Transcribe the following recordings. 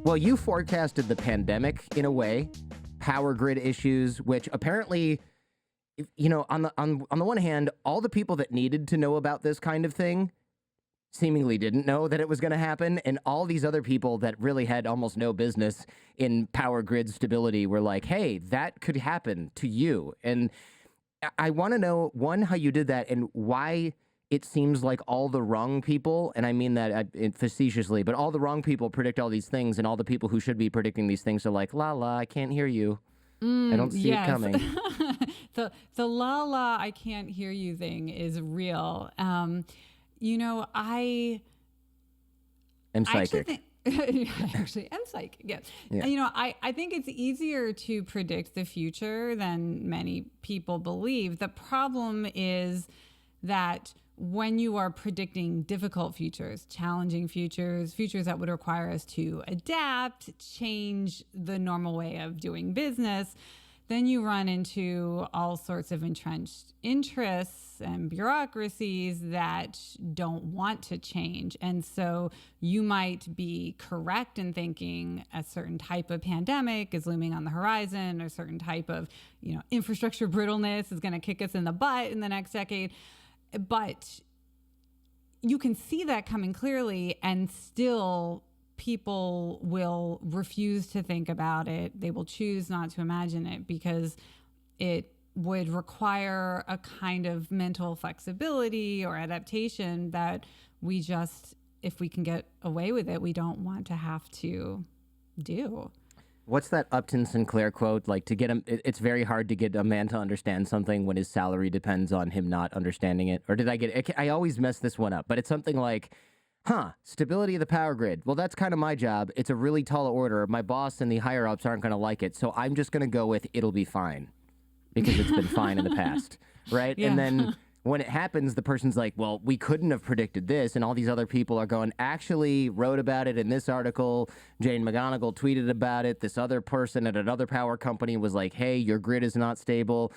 Well, you forecasted the pandemic in a way, power grid issues, which apparently, on the one hand, all the people that needed to know about this kind of thing seemingly didn't know that it was going to happen, and all these other people that really had almost no business in power grid stability were like, "Hey, that could happen to you." And I want to know, one, how you did that, and why it seems like all the wrong people, and I mean that facetiously, but all the wrong people predict all these things, and all the people who should be predicting these things are like, "La la, I can't hear you. I don't see it coming." The la la, I can't hear you thing is real. I am psychic. Actually, I'm psychic. Yeah. I think it's easier to predict the future than many people believe. The problem is that when you are predicting difficult futures, challenging futures that would require us to adapt, change the normal way of doing business, then you run into all sorts of entrenched interests and bureaucracies that don't want to change. And so you might be correct in thinking a certain type of pandemic is looming on the horizon, or a certain type of, infrastructure brittleness is going to kick us in the butt in the next decade. But you can see that coming clearly, and still people will refuse to think about it. They will choose not to imagine it because it would require a kind of mental flexibility or adaptation that we just, if we can get away with it, we don't want to have to do. What's that Upton Sinclair quote? Like, to get him, it's very hard to get a man to understand something when his salary depends on him not understanding it. Or did I get it? I always mess this one up, but it's something like, stability of the power grid. Well, that's kind of my job. It's a really tall order. My boss and the higher ups aren't going to like it. So I'm just going to go with it'll be fine because it's been fine in the past. Right. Yeah. And then when it happens, the person's like, well, we couldn't have predicted this. And all these other people are going, actually wrote about it in this article. Jane McGonigal tweeted about it. This other person at another power company was like, hey, your grid is not stable.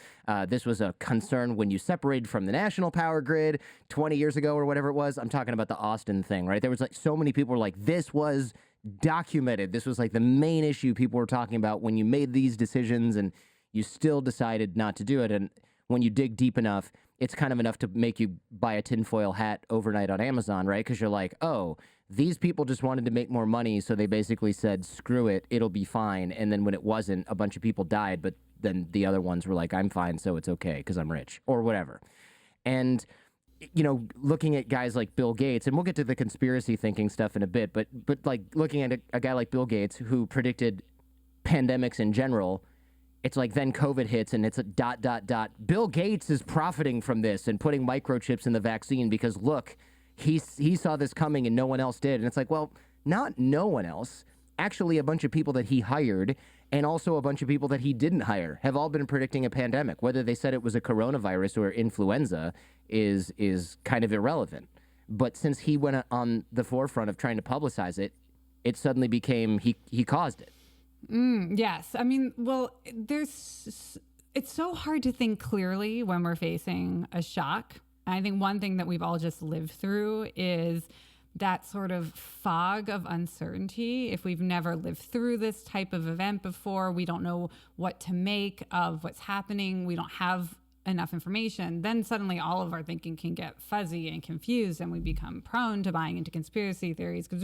This was a concern when you separated from the national power grid 20 years ago or whatever it was. I'm talking about the Austin thing, right? There was like so many people were like, this was documented. This was like the main issue people were talking about when you made these decisions, and you still decided not to do it. And when you dig deep enough, it's kind of enough to make you buy a tinfoil hat overnight on Amazon, right? Because you're like, oh, these people just wanted to make more money, so they basically said, screw it, it'll be fine. And then when it wasn't, a bunch of people died, but then the other ones were like, I'm fine, so it's okay because I'm rich, or whatever. And, looking at guys like Bill Gates, and we'll get to the conspiracy thinking stuff in a bit, but like looking at a guy like Bill Gates who predicted pandemics in general, it's like then COVID hits and it's a ... Bill Gates is profiting from this and putting microchips in the vaccine because, look, he saw this coming and no one else did. And it's like, well, not no one else. Actually, a bunch of people that he hired and also a bunch of people that he didn't hire have all been predicting a pandemic. Whether they said it was a coronavirus or influenza is kind of irrelevant. But since he went on the forefront of trying to publicize it, it suddenly became he caused it. Yes. I mean, well, it's so hard to think clearly when we're facing a shock. I think one thing that we've all just lived through is that sort of fog of uncertainty. If we've never lived through this type of event before, we don't know what to make of what's happening. We don't have enough information. Then suddenly all of our thinking can get fuzzy and confused, and we become prone to buying into conspiracy theories because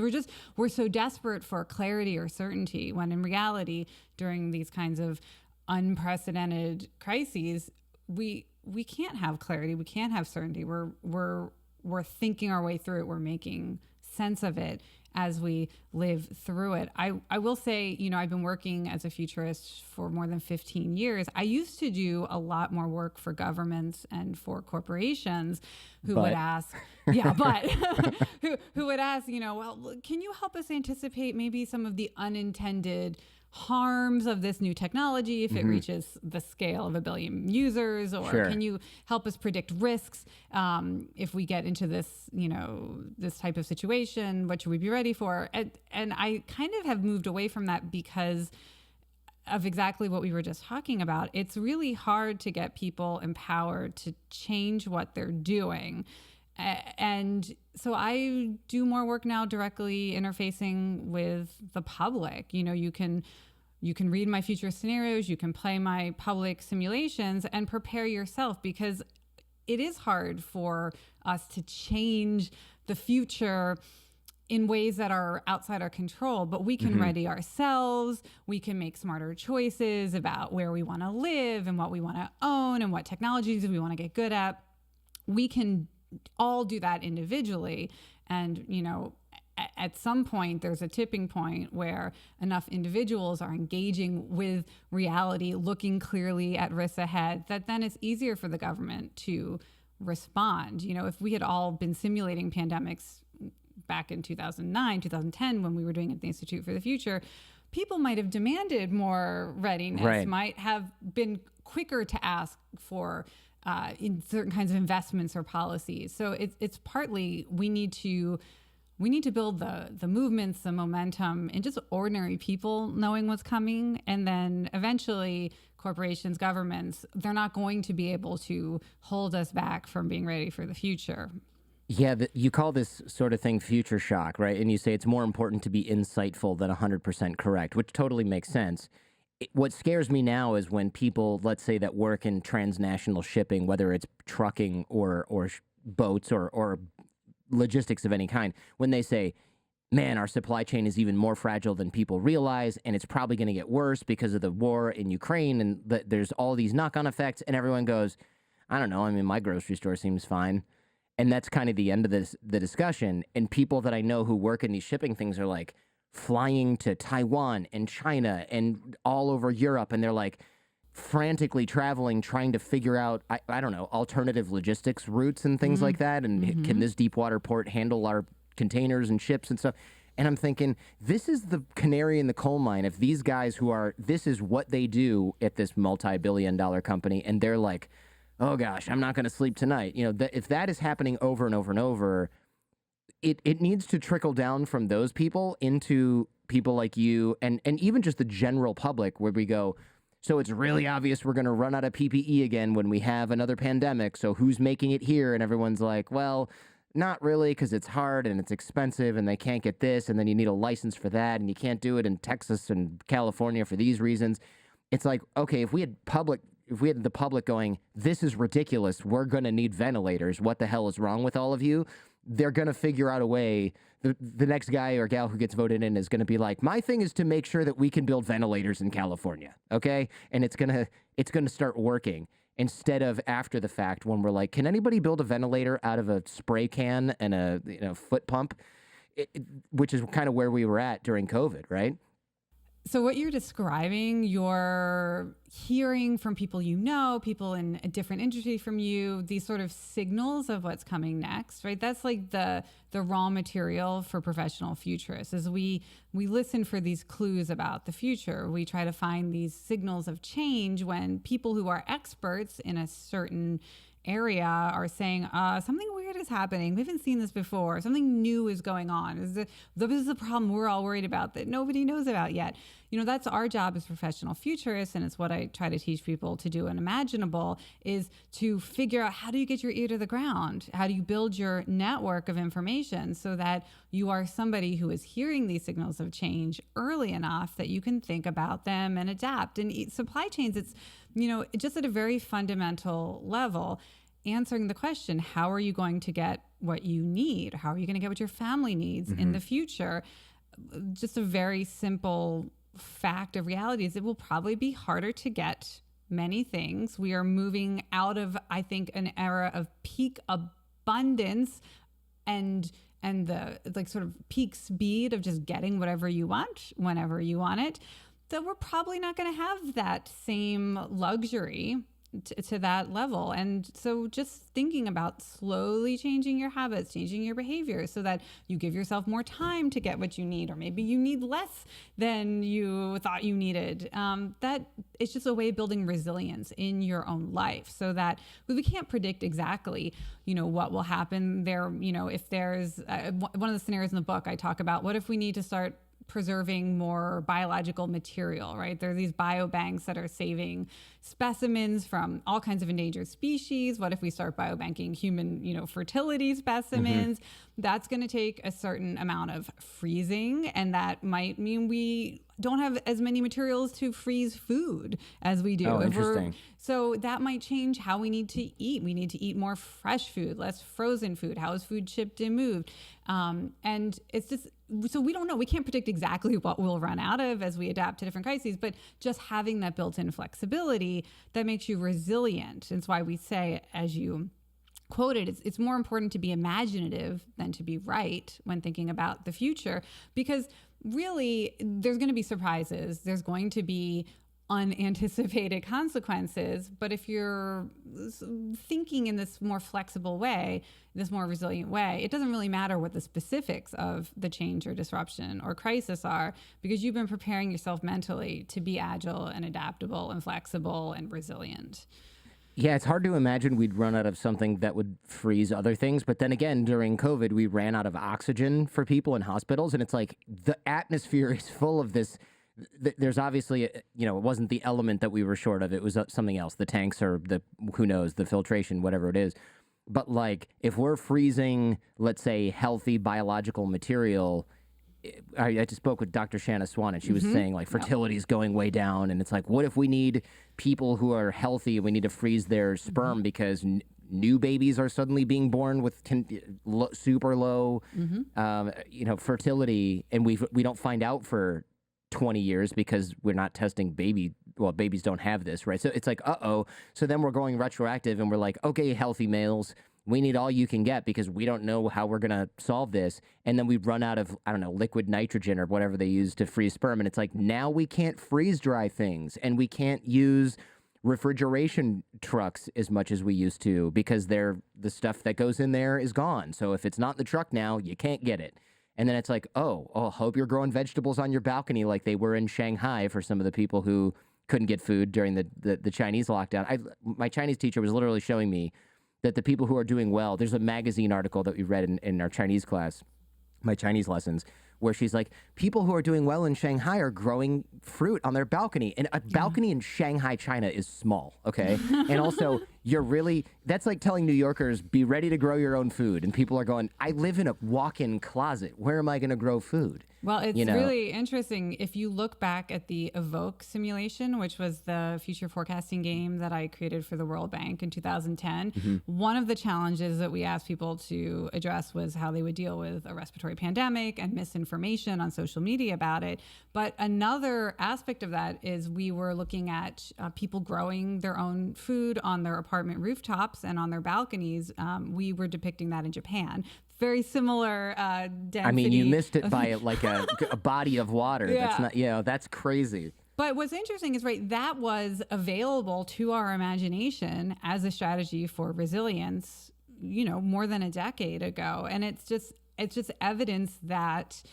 we're so desperate for clarity or certainty, when in reality, during these kinds of unprecedented crises, we can't have clarity. We can't have certainty. We're thinking our way through it. We're making sense of it as we live through it. I will say, I've been working as a futurist for more than 15 years. I used to do a lot more work for governments and for corporations who would ask, who would ask, well, can you help us anticipate maybe some of the unintended harms of this new technology if it reaches the scale of 1 billion users, or can you help us predict risks if we get into this, this type of situation? What should we be ready for? And I kind of have moved away from that because of exactly what we were just talking about. It's really hard to get people empowered to change what they're doing. And so I do more work now directly interfacing with the public. You can read my future scenarios, you can play my public simulations and prepare yourself, because it is hard for us to change the future in ways that are outside our control, but we can ready ourselves. We can make smarter choices about where we want to live and what we want to own and what technologies we want to get good at. We can all do that individually. And, at some point, there's a tipping point where enough individuals are engaging with reality, looking clearly at risks ahead, that then it's easier for the government to respond. If we had all been simulating pandemics back in 2009, 2010, when we were doing it at the Institute for the Future, people might have demanded more readiness, might have been quicker to ask for in certain kinds of investments or policies. So it's partly we need to build the movements, the momentum, and just ordinary people knowing what's coming. And then eventually corporations, governments, they're not going to be able to hold us back from being ready for the future. Yeah, you call this sort of thing future shock, right? And you say it's more important to be insightful than 100% correct, which totally makes sense. What scares me now is when people, let's say, that work in transnational shipping, whether it's trucking or boats or logistics of any kind, when they say, man, our supply chain is even more fragile than people realize, and it's probably going to get worse because of the war in Ukraine, and there's all these knock-on effects, and everyone goes, I don't know, my grocery store seems fine. And that's kind of the end of the discussion. And people that I know who work in these shipping things are like flying to Taiwan and China and all over Europe, and they're like frantically traveling, trying to figure out, I don't know, alternative logistics routes and things like that. And can this deep water port handle our containers and ships and stuff? And I'm thinking, this is the canary in the coal mine. If these guys this is what they do at this multi-billion-dollar company, and they're like, oh gosh, I'm not going to sleep tonight. If that is happening over and over and over, it needs to trickle down from those people into people like you and even just the general public, where we go, so it's really obvious we're going to run out of PPE again when we have another pandemic. So who's making it here? And everyone's like, well, not really, because it's hard and it's expensive and they can't get this. And then you need a license for that. And you can't do it in Texas and California for these reasons. It's like, okay, if we had the public going, this is ridiculous, we're going to need ventilators, what the hell is wrong with all of you? They're going to figure out a way. The next guy or gal who gets voted in is going to be like, my thing is to make sure that we can build ventilators in California, okay? And it's going to start working, instead of after the fact when we're like, can anybody build a ventilator out of a spray can and a foot pump? Which is kind of where we were at during COVID, right? So what you're describing, you're hearing from people people in a different industry from you, these sort of signals of what's coming next, right? That's like the raw material for professional futurists, is we listen for these clues about the future. We try to find these signals of change when people who are experts in a certain area are saying something weird is happening. We haven't seen this before. Something new is going on. This is the problem we're all worried about that nobody knows about yet. That's our job as professional futurists, and it's what I try to teach people to do in Imaginable, is to figure out, how do you get your ear to the ground? How do you build your network of information so that you are somebody who is hearing these signals of change early enough that you can think about them and adapt. And supply chains, it's just at a very fundamental level, answering the question, how are you going to get what you need? How are you going to get what your family needs in the future? Just a very simple fact of reality is it will probably be harder to get many things. We are moving out of, I think, an era of peak abundance and the sort of peak speed of just getting whatever you want, whenever you want it. That we're probably not going to have that same luxury to that level. And so just thinking about slowly changing your habits, changing your behavior so that you give yourself more time to get what you need, or maybe you need less than you thought you needed. That it's just a way of building resilience in your own life, so that we can't predict exactly, what will happen there. If there's one of the scenarios in the book, I talk about, what if we need to start preserving more biological material, right? There are these biobanks that are saving specimens from all kinds of endangered species. What if we start biobanking human, fertility specimens? That's going to take a certain amount of freezing, and that might mean we don't have as many materials to freeze food as we do. Oh, interesting. So that might change how we need to eat. We need to eat more fresh food, less frozen food. How is food shipped and moved? And it's just, so we don't know. We can't predict exactly what we'll run out of as we adapt to different crises, but just having that built-in flexibility that makes you resilient. That's why we say, as you quoted, it's more important to be imaginative than to be right when thinking about the future, because really there's going to be surprises. There's going to be unanticipated consequences. But if you're thinking in this more flexible way, this more resilient way, it doesn't really matter what the specifics of the change or disruption or crisis are, because you've been preparing yourself mentally to be agile and adaptable and flexible and resilient. Yeah, it's hard to imagine we'd run out of something that would freeze other things. But then again, during COVID, we ran out of oxygen for people in hospitals. And it's like the atmosphere is full of this. There's obviously, it wasn't the element that we were short of. It was something else, the tanks or who knows, the filtration, whatever it is. But like, if we're freezing, let's say, healthy biological material, I just spoke with Dr. Shanna Swan, and she was saying like fertility is going way down. And it's like, what if we need people who are healthy and we need to freeze their sperm because new babies are suddenly being born with super low, fertility, and we don't find out for 20 years because we're not testing babies don't have this, right? So it's like, so then we're going retroactive and we're like, okay, healthy males, we need all you can get because we don't know how we're going to solve this. And then we run out of, liquid nitrogen or whatever they use to freeze sperm. And it's like, now we can't freeze dry things and we can't use refrigeration trucks as much as we used to because the stuff that goes in there is gone. So if it's not in the truck now, you can't get it. And then it's like, hope you're growing vegetables on your balcony like they were in Shanghai for some of the people who couldn't get food during the Chinese lockdown. My Chinese teacher was literally showing me that the people who are doing well, there's a magazine article that we read in our Chinese class, my Chinese lessons, where she's like, people who are doing well in Shanghai are growing fruit on their balcony. And a balcony in Shanghai, China is small, okay? And also, that's like telling New Yorkers, be ready to grow your own food. And people are going, I live in a walk-in closet. Where am I going to grow food? Well, it's really interesting. If you look back at the Evoke simulation, which was the future forecasting game that I created for the World Bank in 2010, one of the challenges that we asked people to address was how they would deal with a respiratory pandemic and misinformation on social media about it. But another aspect of that is we were looking at people growing their own food on their apartment rooftops and on their balconies. We were depicting that in Japan. Very similar density. I mean, you missed it by like a body of water. Yeah. That's not, that's crazy. But what's interesting is, right, that was available to our imagination as a strategy for resilience, more than a decade ago. And it's just evidence that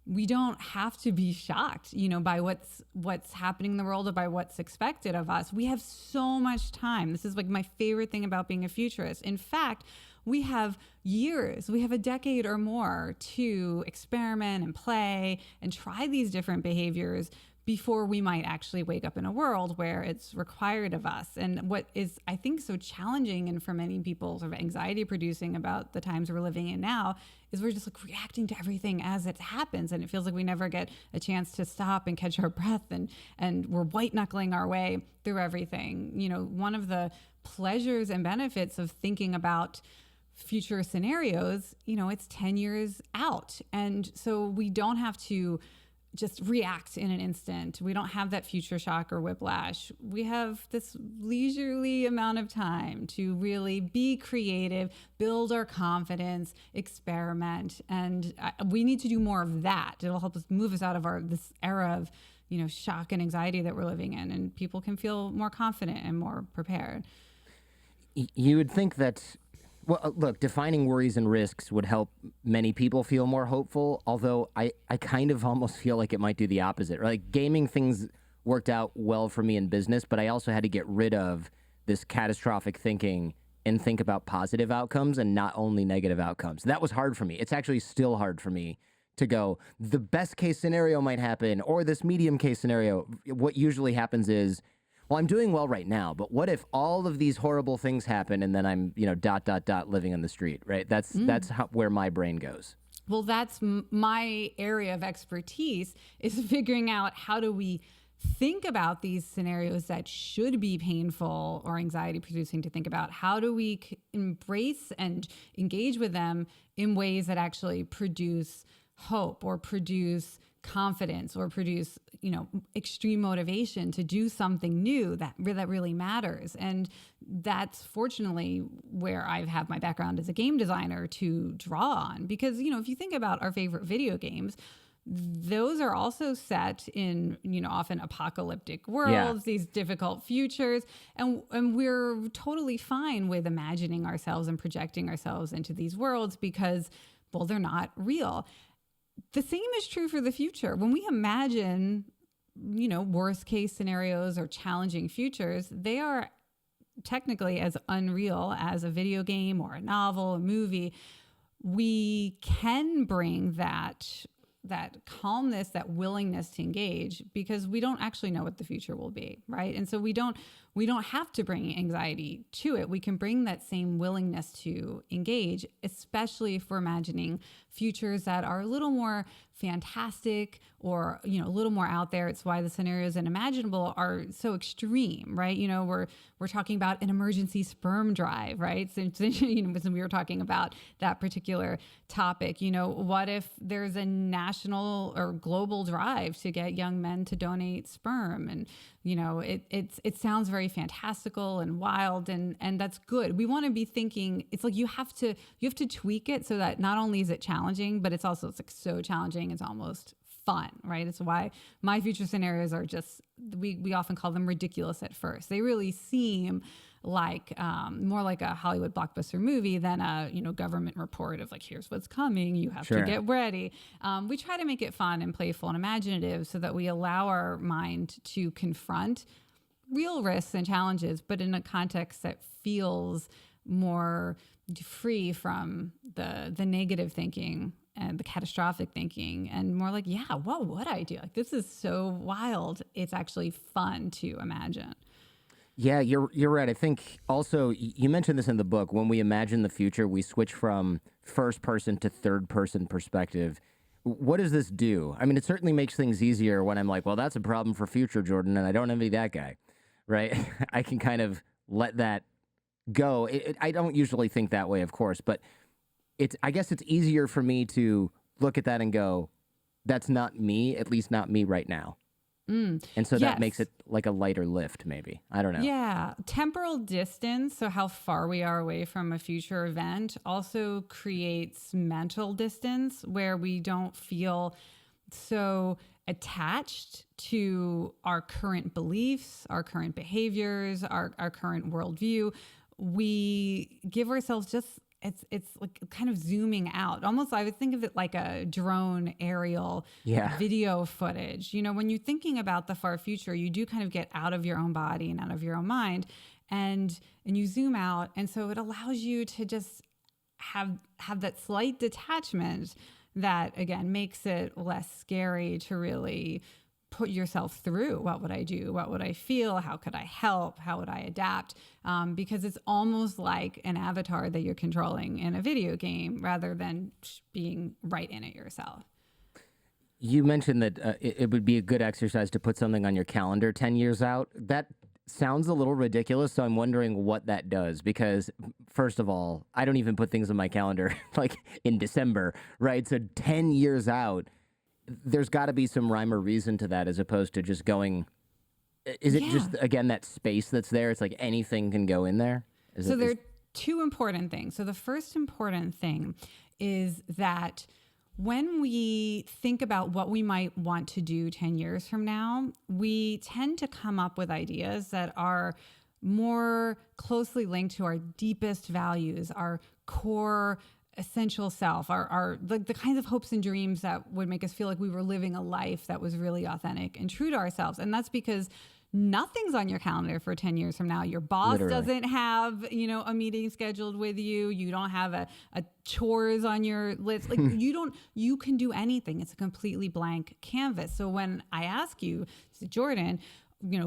we don't have to be shocked, by what's happening in the world or by what's expected of us. We have so much time. This is like my favorite thing about being a futurist. In fact, we have years, we have a decade or more to experiment and play and try these different behaviors before we might actually wake up in a world where it's required of us. And what is, I think, so challenging and for many people sort of anxiety producing about the times we're living in now is we're just like reacting to everything as it happens. And it feels like we never get a chance to stop and catch our breath, and we're white knuckling our way through everything. One of the pleasures and benefits of thinking about future scenarios, it's 10 years out. And so we don't have to just react in an instant. We don't have that future shock or whiplash. We have this leisurely amount of time to really be creative, build our confidence, experiment. And we need to do more of that. It'll help us move us out of this era of, shock and anxiety that we're living in, and people can feel more confident and more prepared. You would think that, well, look, defining worries and risks would help many people feel more hopeful, although I kind of almost feel like it might do the opposite. Like, gaming things worked out well for me in business, but I also had to get rid of this catastrophic thinking and think about positive outcomes and not only negative outcomes. That was hard for me. It's actually still hard for me to go, the best case scenario might happen, or this medium case scenario. What usually happens is, well, I'm doing well right now, but what if all of these horrible things happen and then I'm, living on the street, right? That's where my brain goes. Well, that's my area of expertise, is figuring out how do we think about these scenarios that should be painful or anxiety producing to think about. How do we embrace and engage with them in ways that actually produce hope or produce confidence or produce, extreme motivation to do something new that really matters. And that's fortunately where I have my background as a game designer to draw on. Because, if you think about our favorite video games, those are also set in, often apocalyptic worlds, these difficult futures. And we're totally fine with imagining ourselves and projecting ourselves into these worlds because, well, they're not real. The same is true for the future. When we imagine, worst case scenarios or challenging futures, they are technically as unreal as a video game or a novel, a movie. We can bring that calmness, that willingness to engage, because we don't actually know what the future will be, right? And so we don't have to bring anxiety to it. We can bring that same willingness to engage, especially if we're imagining futures that are a little more fantastic or, a little more out there. It's why the scenarios in Imaginable are so extreme, right? We're talking about an emergency sperm drive, right? Since we were talking about that particular topic, what if there's a national or global drive to get young men to donate sperm? And, it sounds very fantastical and wild, and that's good. We want to be thinking, it's like you have to tweak it so that not only is it challenging, but it's like so challenging, it's almost fun, right? It's why my future scenarios are just, we often call them ridiculous at first. They really seem like more like a Hollywood blockbuster movie than a government report of like, here's what's coming, you have to get ready. We try to make it fun and playful and imaginative so that we allow our mind to confront real risks and challenges, but in a context that feels more free from the negative thinking and the catastrophic thinking, and more like, what would I do? Like, this is so wild. It's actually fun to imagine. Yeah, you're right. I think also you mentioned this in the book. When we imagine the future, we switch from first person to third person perspective. What does this do? I mean, it certainly makes things easier when I'm like, well, that's a problem for future Jordan, and I don't envy that guy, right? I can kind of let that go. I don't usually think that way, of course, but I guess it's easier for me to look at that and go, that's not me, at least not me right now. And so that makes it like a lighter lift, maybe. I don't know. Yeah. Temporal distance, so how far we are away from a future event, also creates mental distance where we don't feel so attached to our current beliefs, our current behaviors, our current worldview. We give ourselves just, it's like kind of zooming out. Almost, I would think of it like a drone aerial video footage. When you're thinking about the far future, you do kind of get out of your own body and out of your own mind, and you zoom out. And so it allows you to just have that slight detachment that, again, makes it less scary to really put yourself through. What would I do? What would I feel? How could I help? How would I adapt? Because it's almost like an avatar that you're controlling in a video game rather than being right in it yourself. You mentioned that it would be a good exercise to put something on your calendar 10 years out. That sounds a little ridiculous, so I'm wondering what that does. Because, first of all, I don't even put things on my calendar like in December, right? So 10 years out, there's got to be some rhyme or reason to that, as opposed to just going. Is it just, again, that space that's there? It's like anything can go in there? There are two important things. So the first important thing is that when we think about what we might want to do 10 years from now, we tend to come up with ideas that are more closely linked to our deepest values, our core essential self, our the kinds of hopes and dreams that would make us feel like we were living a life that was really authentic and true to ourselves. And that's because nothing's on your calendar for 10 years from now. Your boss Literally. doesn't have, a meeting scheduled with you. You don't have a chores on your list. Like you can do anything. It's a completely blank canvas. So when I ask you, Jordan,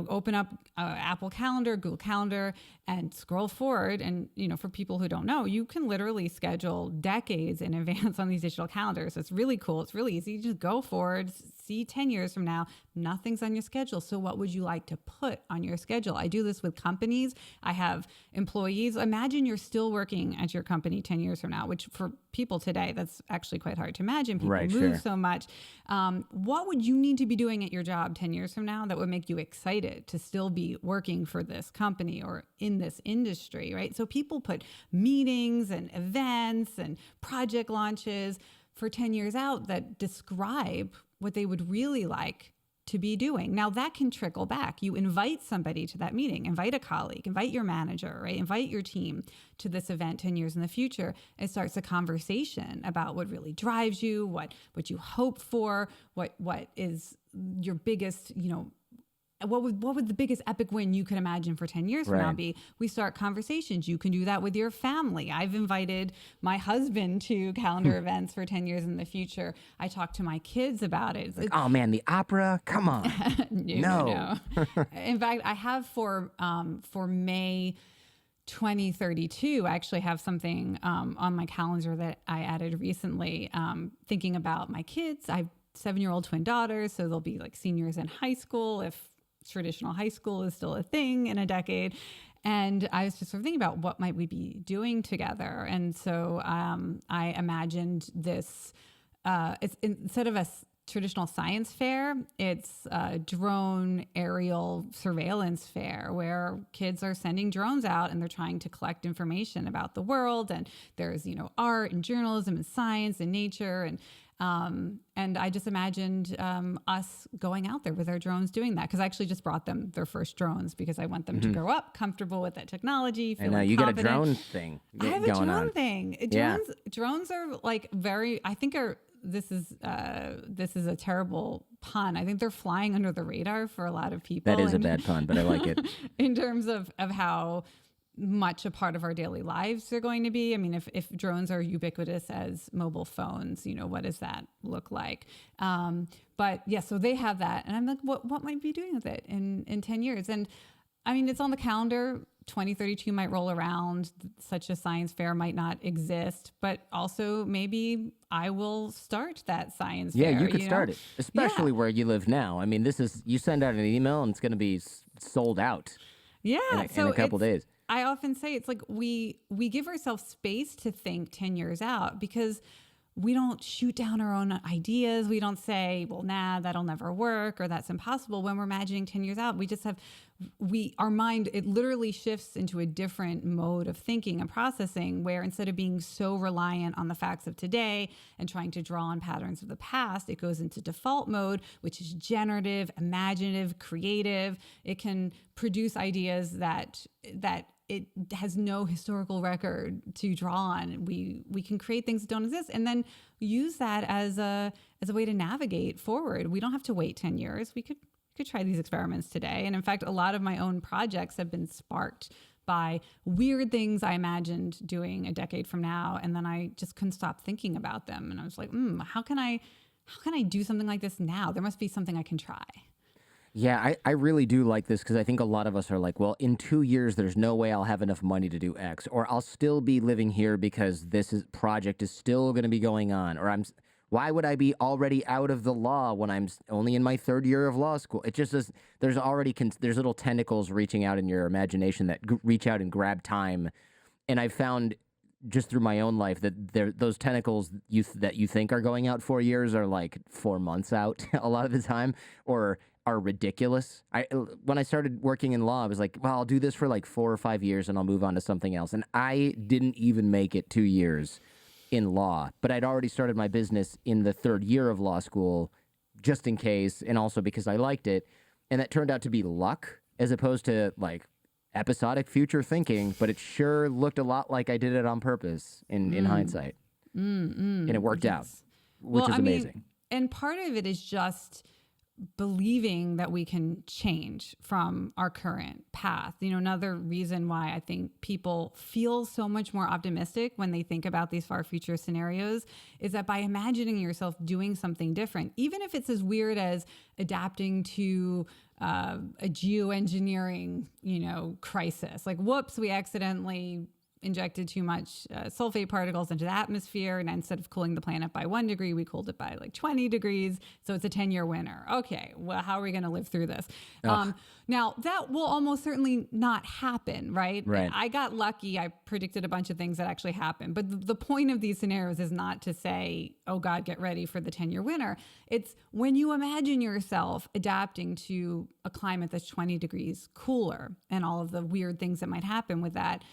open up Apple Calendar, Google Calendar, and scroll forward. And, for people who don't know, you can literally schedule decades in advance on these digital calendars. So it's really cool. It's really easy. You just go forward, see 10 years from now, nothing's on your schedule. So what would you like to put on your schedule? I do this with companies. I have employees. Imagine you're still working at your company 10 years from now, which for people today, that's actually quite hard to imagine. People move so much. What would you need to be doing at your job 10 years from now that would make you excited to still be working for this company or in this industry, right? So people put meetings and events and project launches for 10 years out that describe what they would really like to be doing. Now that can trickle back. You invite somebody to that meeting, invite a colleague, invite your manager, right? Invite your team to this event 10 years in the future. It starts a conversation about what really drives you, what you hope for, what is your biggest, what would the biggest epic win you could imagine for 10 years from now be? We start conversations. You can do that with your family. I've invited my husband to calendar events for 10 years in the future. I talk to my kids about it. Like, oh man, the opera? Come on. No. In fact, I have for May 2032, I actually have something on my calendar that I added recently, thinking about my kids. I have 7-year-old twin daughters, so they'll be like seniors in high school if traditional high school is still a thing in a decade. And I was just sort of thinking about what might we be doing together. And so I imagined this, it's instead of a traditional science fair, it's a drone aerial surveillance fair where kids are sending drones out and they're trying to collect information about the world. And there's, art and journalism and science and nature. And I just imagined us going out there with our drones doing that, because I actually just brought them their first drones because I want them to grow up comfortable with that technology. And you got a drone thing I have going a drone on. thing. Drones are like this is a terrible pun. I think they're flying under the radar for a lot of people. That is a bad pun, but I like it. In terms of how much a part of our daily lives are going to be. I mean, if drones are ubiquitous as mobile phones, what does that look like? But yeah, so they have that. And I'm like, what might we be doing with it in 10 years? And I mean, it's on the calendar. 2032 might roll around. Such a science fair might not exist, but also maybe I will start that science fair. Yeah, you could start it, especially where you live now. I mean, you send out an email and it's going to be sold out in a couple days. I often say it's like we give ourselves space to think 10 years out because we don't shoot down our own ideas. We don't say, well, nah, that'll never work or that's impossible. When we're imagining 10 years out, we just have, our mind, it literally shifts into a different mode of thinking and processing where instead of being so reliant on the facts of today and trying to draw on patterns of the past, it goes into default mode, which is generative, imaginative, creative. It can produce ideas that it has no historical record to draw on. We can create things that don't exist and then use that as a way to navigate forward. We don't have to wait 10 years. We could try these experiments today. And in fact, a lot of my own projects have been sparked by weird things I imagined doing a decade from now. And then I just couldn't stop thinking about them. And I was like, how can I do something like this now? There must be something I can try. Yeah, I really do like this because I think a lot of us are like, well, in 2 years, there's no way I'll have enough money to do X, or I'll still be living here because project is still going to be going on, or why would I be already out of the law when I'm only in my 3rd year of law school? It just is, there's little tentacles reaching out in your imagination that reach out and grab time. And I've found just through my own life that those tentacles that you think are going out 4 years are like 4 months out a lot of the time, or are ridiculous. When I started working in law, I was like, well, I'll do this for like 4 or 5 years and I'll move on to something else. And I didn't even make it 2 years in law, but I'd already started my business in the 3rd year of law school just in case, and also because I liked it. And that turned out to be luck as opposed to like episodic future thinking, but it sure looked a lot like I did it on purpose in hindsight. And it worked out, which is amazing. And part of it is just believing that we can change from our current path. Another reason why I think people feel so much more optimistic when they think about these far future scenarios is that by imagining yourself doing something different, even if it's as weird as adapting to a geoengineering, crisis, like, whoops, we accidentally injected too much sulfate particles into the atmosphere, and instead of cooling the planet by 1 degree, we cooled it by like 20 degrees. So it's a 10-year winter. Okay, well, how are we going to live through this? Now, that will almost certainly not happen, right? Right. I got lucky. I predicted a bunch of things that actually happened. But the point of these scenarios is not to say, oh, God, get ready for the 10-year winter. It's when you imagine yourself adapting to a climate that's 20 degrees cooler and all of the weird things that might happen with that,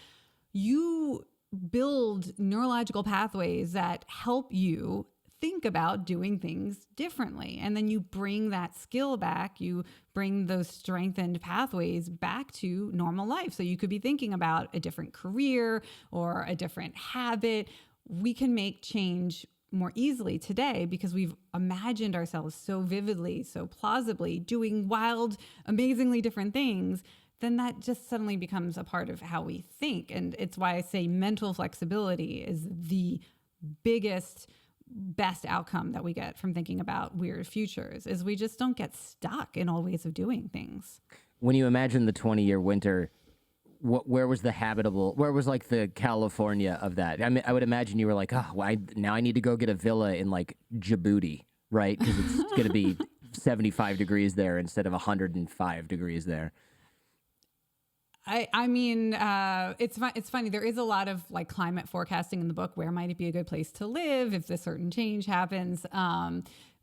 you build neurological pathways that help you think about doing things differently. And then you bring that skill back, you bring those strengthened pathways back to normal life. So you could be thinking about a different career or a different habit. We can make change more easily today because we've imagined ourselves so vividly, so plausibly doing wild, amazingly different things. Then that just suddenly becomes a part of how we think. And it's why I say mental flexibility is the biggest, best outcome that we get from thinking about weird futures, is we just don't get stuck in old ways of doing things. When you imagine the 20-year winter, where was like the California of that? I mean, I would imagine you were like, oh, well, now I need to go get a villa in like Djibouti, right? Because it's going to be 75 degrees there instead of 105 degrees there. I mean, it's funny. There is a lot of like climate forecasting in the book. Where might it be a good place to live if this certain change happens?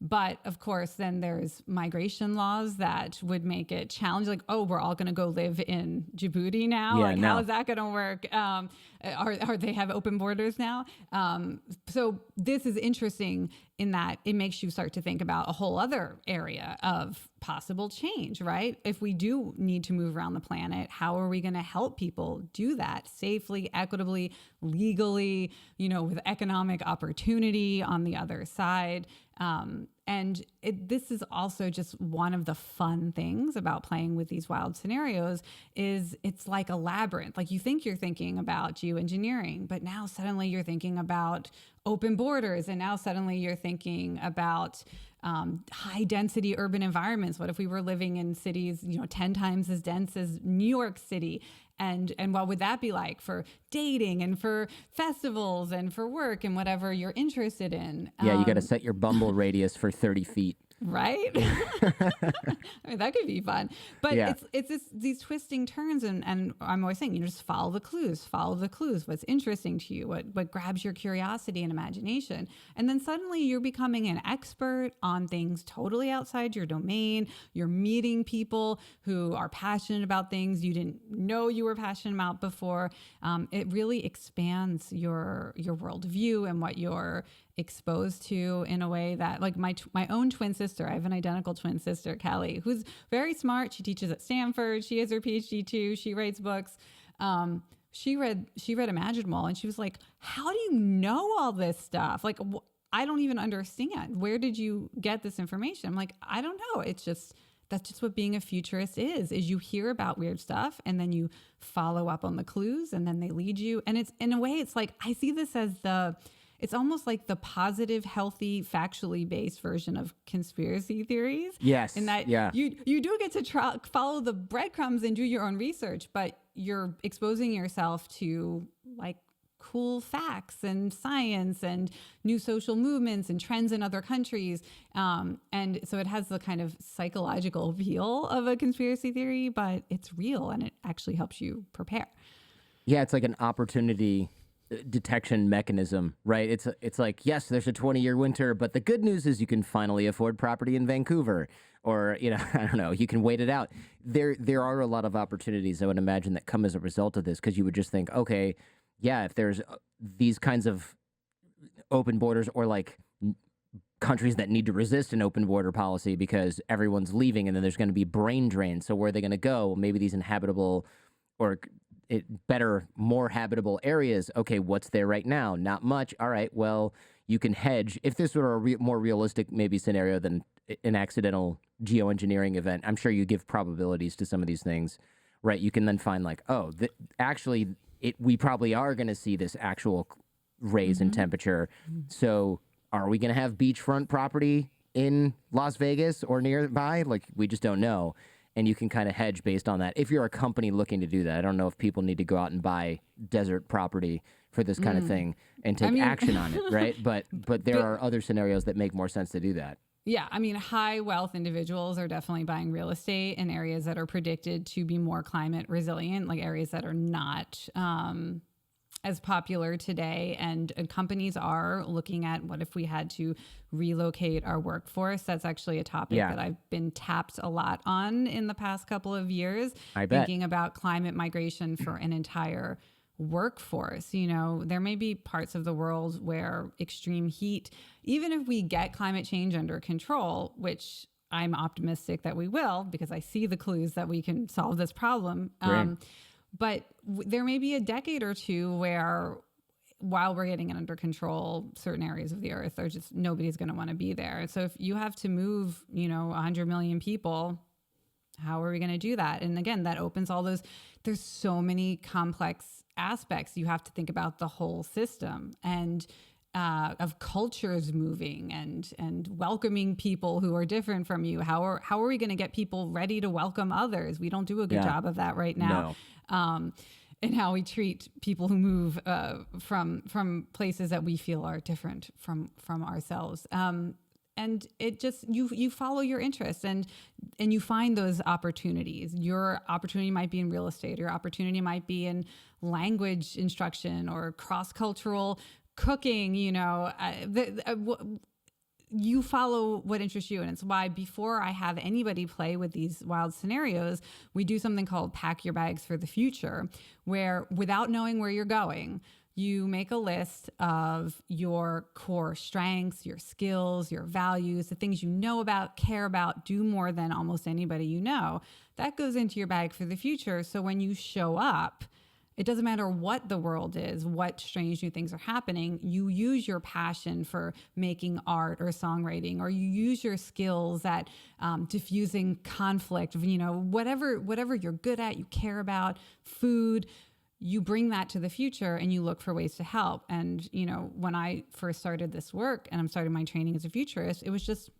But of course, then there's migration laws that would make it challenging. Like, oh, we're all going to go live in Djibouti now. Yeah, like, no. how is that going to work? Are they have open borders now? So this is interesting in that it makes you start to think about a whole other area of possible change, right? If we do need to move around the planet, how are we going to help people do that safely, equitably, legally, with economic opportunity on the other side? And this is also just one of the fun things about playing with these wild scenarios is it's like a labyrinth. Like you think you're thinking about geoengineering, but now suddenly you're thinking about open borders. And now suddenly you're thinking about high density urban environments. What if we were living in cities, 10 times as dense as New York City? And what would that be like for dating and for festivals and for work and whatever you're interested in? Yeah, you got to set your Bumble radius for 30 feet. Right? I mean, that could be fun. But Yeah. it's these twisting turns. And I'm always saying, just follow the clues, what's interesting to you, what grabs your curiosity and imagination. And then suddenly you're becoming an expert on things totally outside your domain. You're meeting people who are passionate about things you didn't know you were passionate about before. It really expands your worldview and what you're exposed to in a way that, like my own twin sister, I have an identical twin sister, Callie, who's very smart. She teaches at Stanford. She has her PhD too. She writes books. She read Imaginable and she was like, how do you know all this stuff? Like, I don't even understand. Where did you get this information? I'm like, I don't know. That's just what being a futurist is you hear about weird stuff and then you follow up on the clues and then they lead you. And it's, in a way, it's like, I see this as it's almost like the positive, healthy, factually based version of conspiracy theories. Yes. In that you do get to follow the breadcrumbs and do your own research, but you're exposing yourself to like cool facts and science and new social movements and trends in other countries. And so it has the kind of psychological appeal of a conspiracy theory, but it's real and it actually helps you prepare. Yeah, it's like an opportunity detection mechanism, right? It's like, yes, there's a 20-year winter, but the good news is you can finally afford property in Vancouver, or I don't know, you can wait it out. There are a lot of opportunities I would imagine that come as a result of this, because you would just think, okay, yeah, if there's these kinds of open borders or like countries that need to resist an open border policy because everyone's leaving and then there's going to be brain drain. So where are they going to go? Maybe these inhabitable or better, more habitable areas. Okay, what's there right now? Not much. All right, well, you can hedge. If this were a more realistic maybe scenario than an accidental geoengineering event, I'm sure you give probabilities to some of these things, right? You can then find like, oh, actually, we probably are going to see this actual raise in temperature. So are we going to have beachfront property in Las Vegas or nearby? Like, we just don't know. And you can kind of hedge based on that. If you're a company looking to do that, I don't know if people need to go out and buy desert property for this kind of thing and take action on it, right? But there are other scenarios that make more sense to do that. Yeah, I mean, high wealth individuals are definitely buying real estate in areas that are predicted to be more climate resilient, like areas that are not as popular today. And companies are looking at what if we had to relocate our workforce. That's actually a topic that I've been tapped a lot on in the past couple of years. I bet. Thinking about climate migration for an entire workforce. You know, there may be parts of the world where extreme heat, even if we get climate change under control, which I'm optimistic that we will, because I see the clues that we can solve this problem. But there may be a decade or two where, while we're getting it under control, certain areas of the earth are just, nobody's going to want to be there. So if you have to move, 100 million people, how are we going to do that? And again, that opens all those, there's so many complex aspects. You have to think about the whole system and of cultures moving and welcoming people who are different from you. How are we going to get people ready to welcome others? We don't do a good job of that right now. And how we treat people who move from places that we feel are different from ourselves. And it just, you follow your interests and you find those opportunities. Your opportunity might be in real estate. Your opportunity might be in language instruction or cross-cultural cooking. You follow what interests you. And it's why before I have anybody play with these wild scenarios, we do something called pack your bags for the future, where without knowing where you're going, you make a list of your core strengths, your skills, your values, the things you know about, care about, do more than almost anybody you know. That goes into your bag for the future. So when you show up, it doesn't matter what the world is, what strange new things are happening. You use your passion for making art or songwriting, or you use your skills at diffusing conflict, whatever you're good at, you care about, food. You bring that to the future and you look for ways to help. And, when I first started this work and I'm starting my training as a futurist, it was just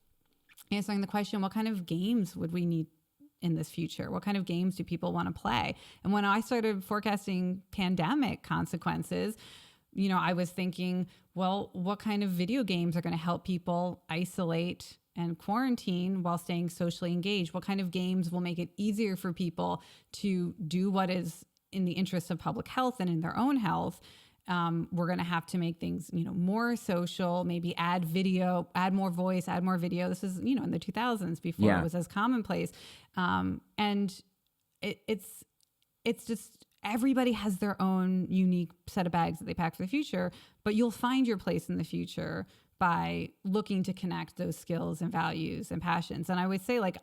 answering the question, what kind of games would we need in this future? What kind of games do people want to play? And when I started forecasting pandemic consequences, I was thinking, well, what kind of video games are going to help people isolate and quarantine while staying socially engaged? What kind of games will make it easier for people to do what is in the interest of public health and in their own health? We're going to have to make things, more social, maybe add video, add more voice, add more video. This is, in the 2000s before it was as commonplace. And it's just, everybody has their own unique set of bags that they pack for the future, but you'll find your place in the future by looking to connect those skills and values and passions. And I would say, like,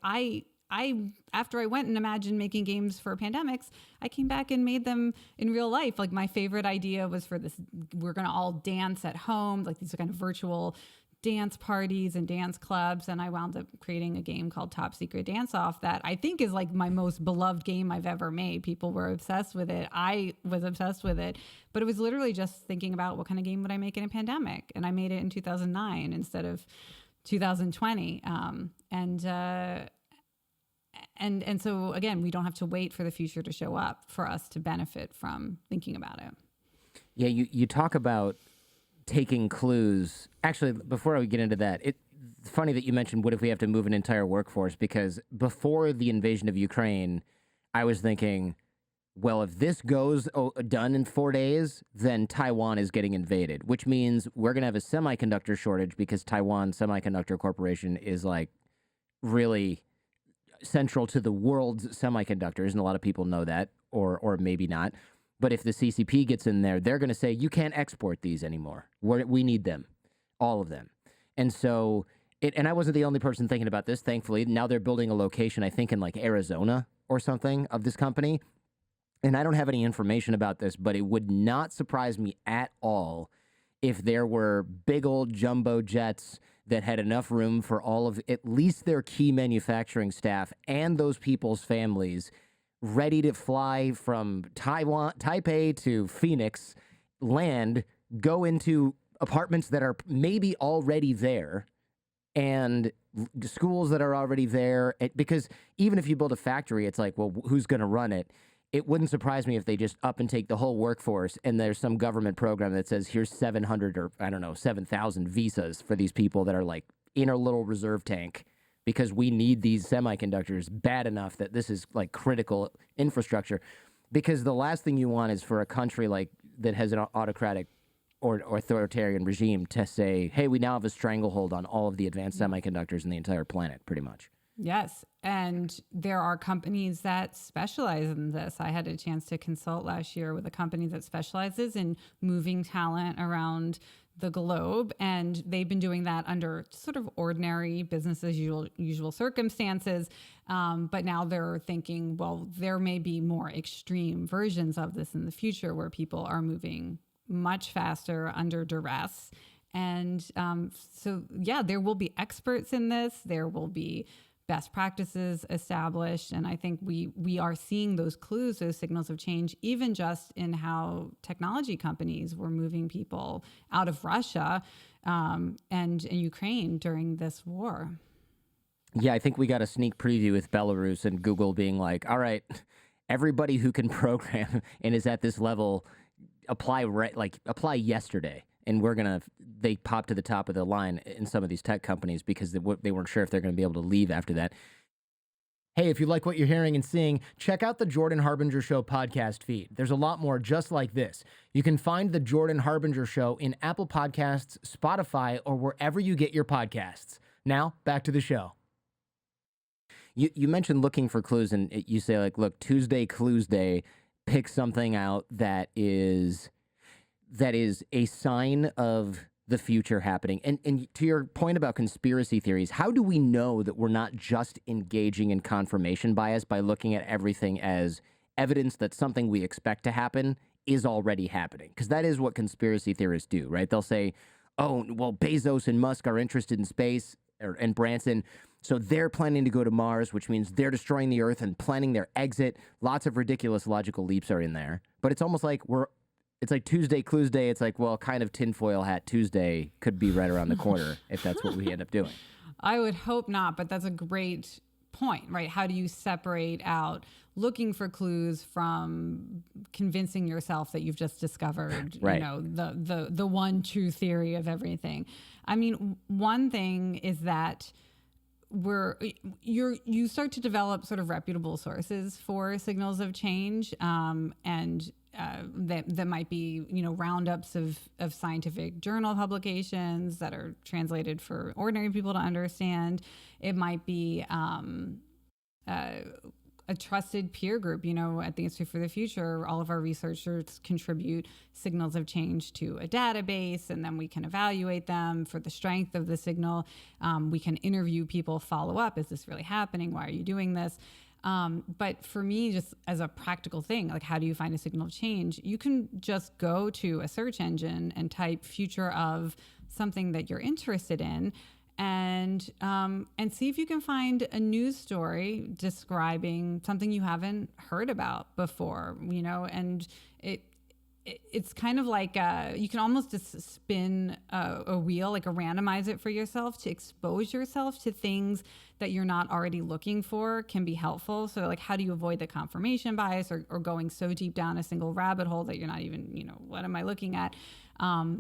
after I went and imagined making games for pandemics, I came back and made them in real life. Like, my favorite idea was for this, we're going to all dance at home. Like, these are kind of virtual dance parties and dance clubs. And I wound up creating a game called Top Secret Dance Off that I think is like my most beloved game I've ever made. People were obsessed with it. I was obsessed with it, but it was literally just thinking about what kind of game would I make in a pandemic? And I made it in 2009 instead of 2020. And so, again, we don't have to wait for the future to show up for us to benefit from thinking about it. Yeah, you talk about taking clues. Actually, before I get into that, it's funny that you mentioned, what if we have to move an entire workforce? Because before the invasion of Ukraine, I was thinking, well, if this goes done in 4 days, then Taiwan is getting invaded, which means we're going to have a semiconductor shortage because Taiwan Semiconductor Corporation is like really central to the world's semiconductors, and a lot of people know that, or maybe not. But if the CCP gets in there, they're going to say, you can't export these anymore. We need them, all of them. And so, and I wasn't the only person thinking about this, thankfully. Now they're building a location, I think, in like Arizona or something of this company. And I don't have any information about this, but it would not surprise me at all if there were big old jumbo jets that had enough room for all of at least their key manufacturing staff and those people's families ready to fly from Taipei to Phoenix, land, go into apartments that are maybe already there, and schools that are already there. Because even if you build a factory, it's like, well, who's going to run it? It wouldn't surprise me if they just up and take the whole workforce and there's some government program that says, here's 700 or, I don't know, 7,000 visas for these people that are like in our little reserve tank because we need these semiconductors bad enough that this is like critical infrastructure. Because the last thing you want is for a country like that has an autocratic or authoritarian regime to say, hey, we now have a stranglehold on all of the advanced semiconductors in the entire planet, pretty much. Yes. And there are companies that specialize in this. I had a chance to consult last year with a company that specializes in moving talent around the globe. And they've been doing that under sort of ordinary business as usual circumstances. But now they're thinking, well, there may be more extreme versions of this in the future where people are moving much faster under duress. And so, yeah, there will be experts in this. There will be best practices established. And I think we are seeing those clues, those signals of change, even just in how technology companies were moving people out of Russia and Ukraine during this war. Yeah, I think we got a sneak preview with Belarus and Google being like, all right, everybody who can program and is at this level, apply yesterday. And they pop to the top of the line in some of these tech companies because they weren't sure if they're going to be able to leave after that. Hey, if you like what you're hearing and seeing, check out the Jordan Harbinger Show podcast feed. There's a lot more just like this. You can find the Jordan Harbinger Show in Apple Podcasts, Spotify, or wherever you get your podcasts. Now, back to the show. You mentioned looking for clues, and you say, like, look, Tuesday Clues Day, pick something out that is a sign of the future happening. And to your point about conspiracy theories, how do we know that we're not just engaging in confirmation bias by looking at everything as evidence that something we expect to happen is already happening? Because that is what conspiracy theorists do, right? They'll say, oh, well, Bezos and Musk are interested in space, and Branson, so they're planning to go to Mars, which means they're destroying the Earth and planning their exit. Lots of ridiculous logical leaps are in there. But it's almost like it's like Tuesday Clues Day. It's like, well, kind of tinfoil hat Tuesday could be right around the corner if that's what we end up doing. I would hope not, but that's a great point, right? How do you separate out looking for clues from convincing yourself that you've just discovered, right, the one true theory of everything? I mean, one thing is that you start to develop sort of reputable sources for signals of change, and that might be, roundups of scientific journal publications that are translated for ordinary people to understand. It might be a trusted peer group. At the Institute for the Future, all of our researchers contribute signals of change to a database, and then we can evaluate them for the strength of the signal. We can interview people, follow up. Is this really happening? Why are you doing this? But for me, just as a practical thing, like how do you find a signal of change? You can just go to a search engine and type future of something that you're interested in, and see if you can find a news story describing something you haven't heard about before, and it's kind of like you can almost just spin a wheel, like randomize it for yourself to expose yourself to things that you're not already looking for can be helpful. So like, how do you avoid the confirmation bias or going so deep down a single rabbit hole that you're not even, what am I looking at?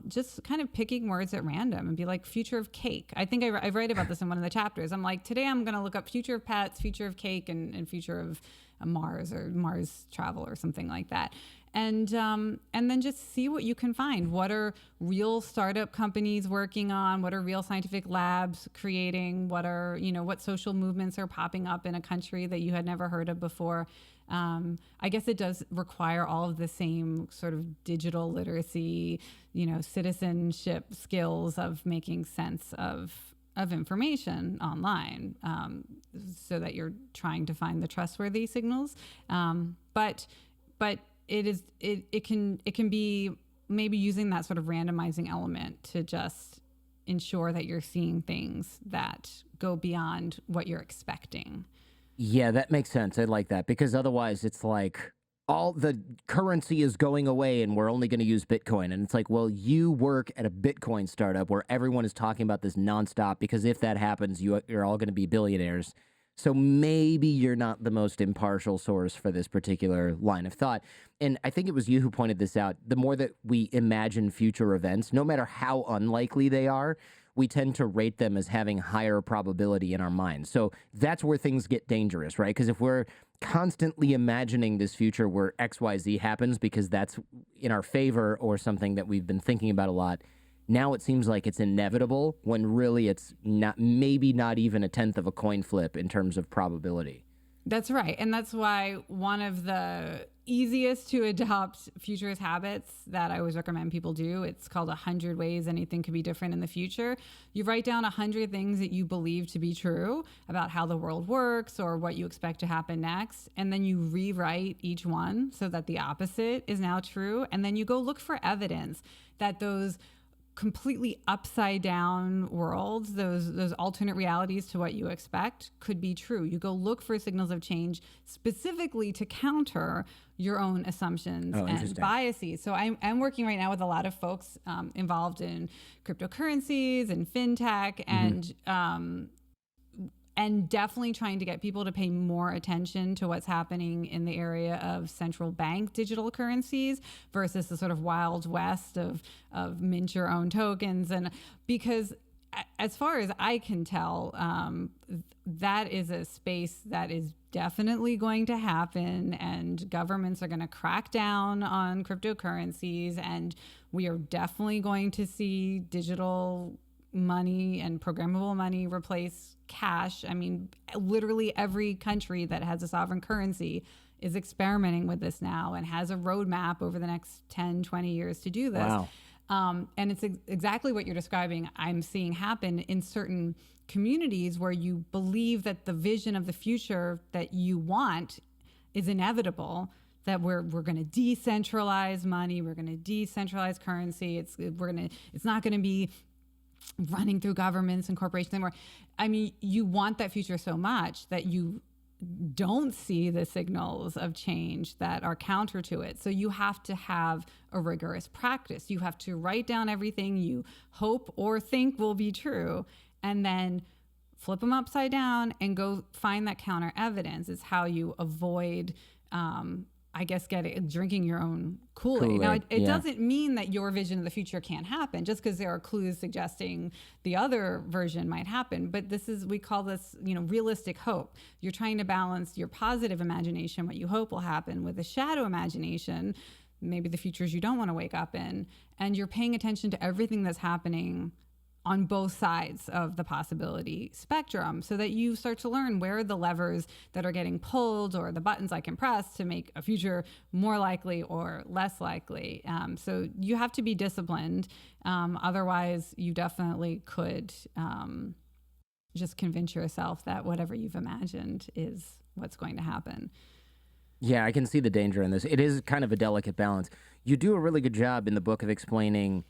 Just kind of picking words at random and be like, future of cake. I think I write about this in one of the chapters. I'm like, today I'm going to look up future of pets, future of cake, and future of Mars or Mars travel or something like that. And then just see what you can find. What are real startup companies working on? What are real scientific labs creating? What are, what social movements are popping up in a country that you had never heard of before? I guess it does require all of the same sort of digital literacy, citizenship skills of making sense of information online, so that you're trying to find the trustworthy signals. But it can be maybe using that sort of randomizing element to just ensure that you're seeing things that go beyond what you're expecting. Yeah, that makes sense. I like that, because otherwise it's like all the currency is going away and we're only going to use Bitcoin. And it's like, well, you work at a Bitcoin startup where everyone is talking about this nonstop, because if that happens, you're all going to be billionaires. So maybe you're not the most impartial source for this particular line of thought. And I think it was you who pointed this out. The more that we imagine future events, no matter how unlikely they are, we tend to rate them as having higher probability in our minds. So that's where things get dangerous, right? Because if we're constantly imagining this future where XYZ happens because that's in our favor or something that we've been thinking about a lot, now it seems like it's inevitable when really it's not, maybe not even a tenth of a coin flip in terms of probability. That's right. And that's why one of the easiest to adopt futurist habits that I always recommend people do, it's called 100 Ways Anything Could Be Different in the Future. You write down 100 things that you believe to be true about how the world works or what you expect to happen next. And then you rewrite each one so that the opposite is now true. And then you go look for evidence that those completely upside down worlds, those alternate realities to what you expect, could be true. You go look for signals of change specifically to counter your own assumptions and biases. So I'm working right now with a lot of folks involved in cryptocurrencies and fintech, and definitely trying to get people to pay more attention to what's happening in the area of central bank digital currencies versus the sort of wild west of mint your own tokens. And because as far as I can tell, that is a space that is definitely going to happen, and governments are going to crack down on cryptocurrencies, and we are definitely going to see digital money and programmable money replace cash. I mean, literally every country that has a sovereign currency is experimenting with this now and has a roadmap over the next 10, 20 years to do this. Wow. And it's exactly what you're describing. I'm seeing happen in certain communities where you believe that the vision of the future that you want is inevitable, that we're going to decentralize money, we're going to decentralize currency. It's not going to be running through governments and corporations anymore. I mean, you want that future so much that you don't see the signals of change that are counter to it. So you have to have a rigorous practice. You have to write down everything you hope or think will be true, and then flip them upside down and go find that counter evidence. Is how you avoid I guess drinking your own Kool-Aid. Now, it doesn't mean that your vision of the future can't happen just because there are clues suggesting the other version might happen. But we call this, realistic hope. You're trying to balance your positive imagination, what you hope will happen, with a shadow imagination, maybe the futures you don't want to wake up in. And you're paying attention to everything that's happening on both sides of the possibility spectrum, so that you start to learn where are the levers that are getting pulled or the buttons I can press to make a future more likely or less likely. So you have to be disciplined. Otherwise, you definitely could just convince yourself that whatever you've imagined is what's going to happen. Yeah, I can see the danger in this. It is kind of a delicate balance. You do a really good job in the book of explaining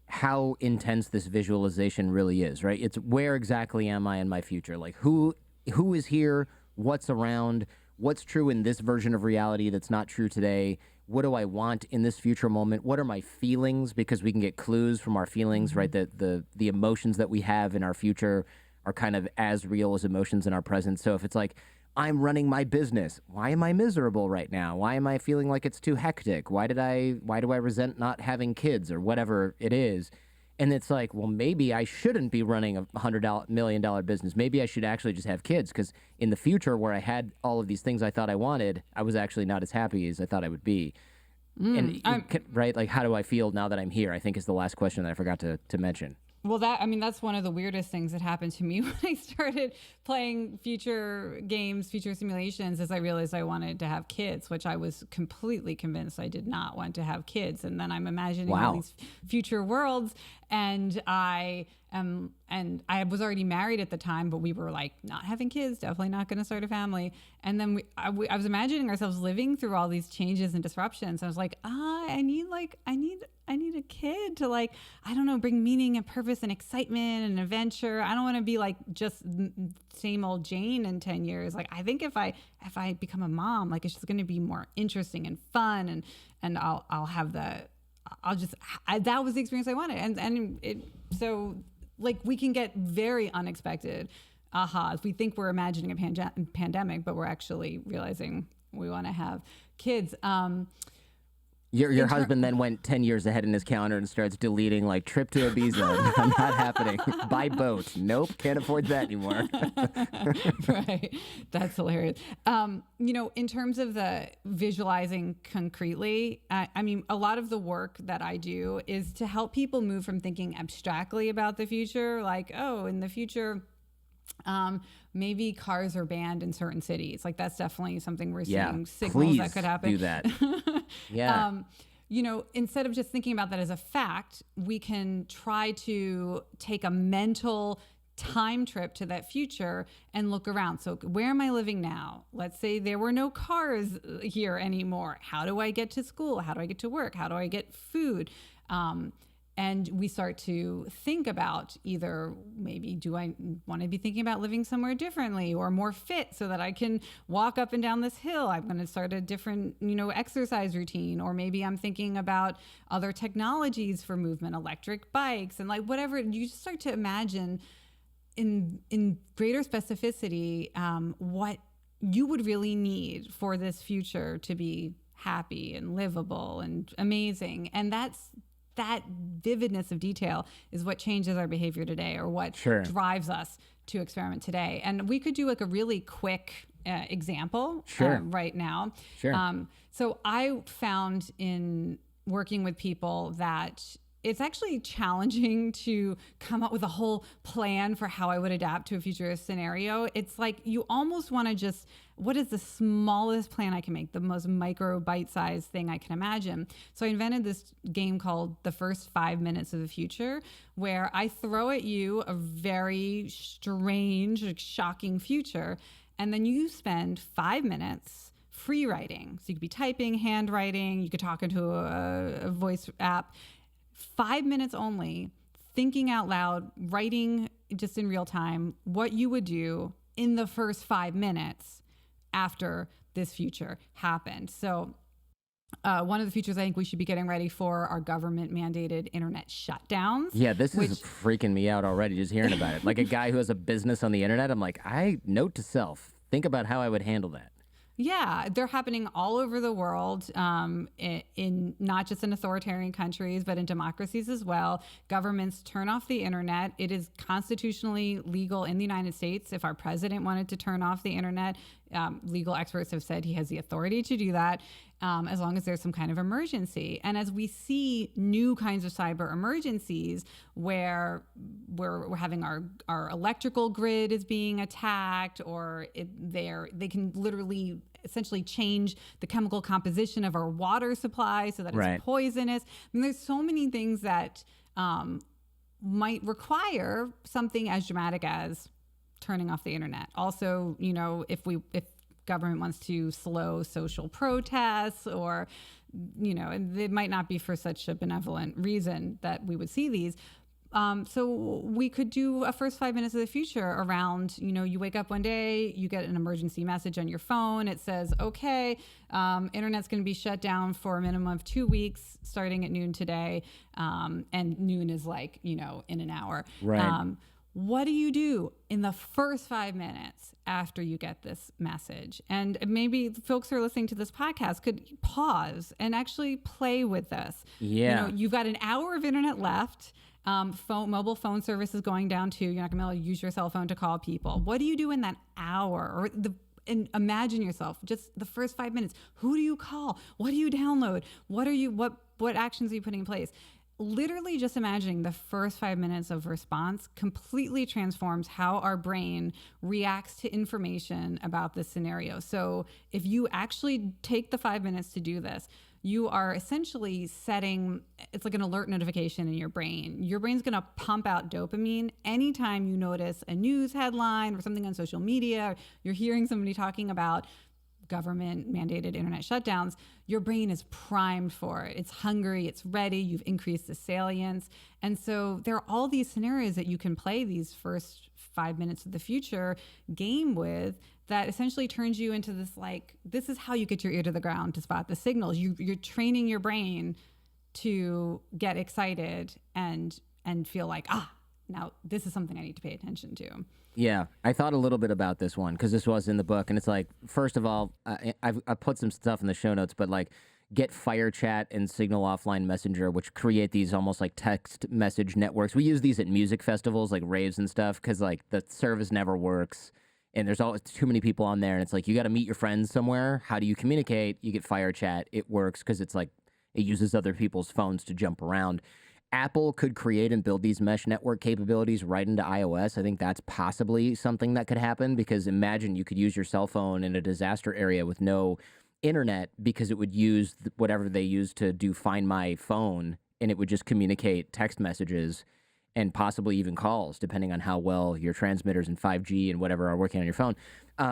how intense this visualization really is, right? It's where exactly am I in my future? Like who is here? What's around? What's true in this version of reality that's not true today? What do I want in this future moment? What are my feelings? Because we can get clues from our feelings, right? That the emotions that we have in our future are kind of as real as emotions in our present. So if it's like, I'm running my business, why am I miserable right now? Why am I feeling like it's too hectic? Why do I resent not having kids, or whatever it is? And it's like, well, maybe I shouldn't be running a $100 million business. Maybe I should actually just have kids, because in the future where I had all of these things I thought I wanted, I was actually not as happy as I thought I would be. Right? Like, how do I feel now that I'm here? I think is the last question that I forgot to mention. Well, that's one of the weirdest things that happened to me when I started playing future games, future simulations, is I realized I wanted to have kids, which I was completely convinced I did not want to have kids. And then I'm imagining all these future worlds, and I And I was already married at the time, but we were like not having kids, definitely not going to start a family. And then I was imagining ourselves living through all these changes and disruptions. I was like, I need a kid to, like, I don't know, bring meaning and purpose and excitement and adventure. I don't want to be like just same old Jane in 10 years. Like, I think if I become a mom, like, it's just going to be more interesting and fun, and I'll have that was the experience I wanted. So like, we can get very unexpected ahas. We think we're imagining a pandemic, but we're actually realizing we want to have kids. Your husband then went 10 years ahead in his calendar and starts deleting, like, trip to Ibiza. Not happening. By boat. Nope. Can't afford that anymore. Right. That's hilarious. In terms of the visualizing concretely, I mean, a lot of the work that I do is to help people move from thinking abstractly about the future, like, oh, in the future, maybe cars are banned in certain cities. Like, that's definitely something we're seeing signals that could happen. Do that. Yeah. Instead of just thinking about that as a fact, we can try to take a mental time trip to that future and look around. So where am I living now? Let's say there were no cars here anymore. How do I get to school? How do I get to work? How do I get food? And we start to think about either, maybe, do I want to be thinking about living somewhere differently or more fit so that I can walk up and down this hill? I'm going to start a different, exercise routine. Or maybe I'm thinking about other technologies for movement, electric bikes, and like whatever. You just start to imagine in greater specificity what you would really need for this future to be happy and livable and amazing. And that vividness of detail is what changes our behavior today, or what drives us to experiment today. And we could do like a really quick example right now. So I found in working with people that it's actually challenging to come up with a whole plan for how I would adapt to a futurist scenario. It's like you almost want to just, what is the smallest plan I can make, the most micro bite-sized thing I can imagine? So I invented this game called The First 5 Minutes of the Future, where I throw at you a very strange, shocking future, and then you spend 5 minutes free writing. So you could be typing, handwriting, you could talk into a voice app. 5 minutes only, thinking out loud, writing just in real time what you would do in the first 5 minutes after this future happened. So one of the futures I think we should be getting ready for are government mandated internet shutdowns. Yeah, this is freaking me out already just hearing about it. Like, a guy who has a business on the internet, I'm like, note to self, think about how I would handle that. Yeah, they're happening all over the world, in not just in authoritarian countries, but in democracies as well. Governments turn off the internet. It is constitutionally legal in the United States. If our president wanted to turn off the internet, legal experts have said he has the authority to do that, as long as there's some kind of emergency. And as we see new kinds of cyber emergencies where we're having our electrical grid is being attacked, or they can literally essentially change the chemical composition of our water supply so that it's poisonous. I mean, there's so many things that might require something as dramatic as turning off the internet. Also, if government wants to slow social protests, or, it might not be for such a benevolent reason that we would see these. So we could do a first 5 minutes of the future around, you wake up one day, you get an emergency message on your phone. It says, okay, internet's going to be shut down for a minimum of 2 weeks starting at noon today. And noon is like, in an hour. Right. What do you do in the first 5 minutes after you get this message? And maybe folks who are listening to this podcast could pause and actually play with this. Yeah. You've got an hour of internet left. Mobile phone service is going down too. You're not going to be able to use your cell phone to call people. What do you do in that hour? And imagine yourself, just the first 5 minutes. Who do you call? What do you download? What actions are you putting in place? Literally just imagining the first 5 minutes of response completely transforms how our brain reacts to information about this scenario. So if you actually take the 5 minutes to do this, you are essentially setting, it's like an alert notification in your brain. Your brain's going to pump out dopamine anytime you notice a news headline or something on social media, you're hearing somebody talking about government mandated internet shutdowns. Your brain is primed for it. It's hungry, it's ready, you've increased the salience. And so there are all these scenarios that you can play these first 5 minutes of the future game with that essentially turns you into this, like, this is how you get your ear to the ground to spot the signals. You're training your brain to get excited and feel like, now this is something I need to pay attention to. Yeah, I thought a little bit about this one because this was in the book, and it's like, first of all, I put some stuff in the show notes, but like, get FireChat and Signal Offline Messenger, which create these almost like text message networks. We use these at music festivals, like raves and stuff, because like the service never works, and there's always too many people on there, and it's like you got to meet your friends somewhere. How do you communicate? You get FireChat. It works because it's like it uses other people's phones to jump around. Apple could create and build these mesh network capabilities right into iOS. I think that's possibly something that could happen, because imagine you could use your cell phone in a disaster area with no internet, because it would use whatever they use to do Find My Phone, and it would just communicate text messages and possibly even calls, depending on how well your transmitters and 5G and whatever are working on your phone.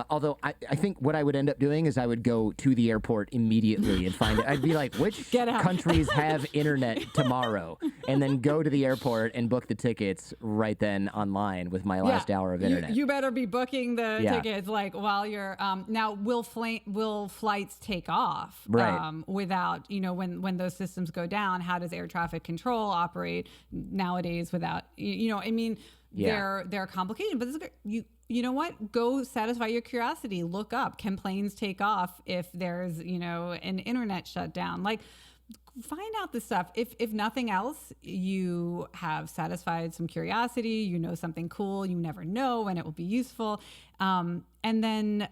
Although I think what I would end up doing is I would go to the airport immediately and find it. I'd be like, which countries have internet tomorrow? And then go to the airport and book the tickets right then online with my last hour of internet. You better be booking the tickets like while you're now will flights take off without, when those systems go down? How does air traffic control operate nowadays without, there are complications, but this is you know what? Go satisfy your curiosity. Look up, can planes take off if there's, an internet shutdown? Like, find out this stuff. If nothing else, you have satisfied some curiosity, something cool, you never know when it will be useful. And then,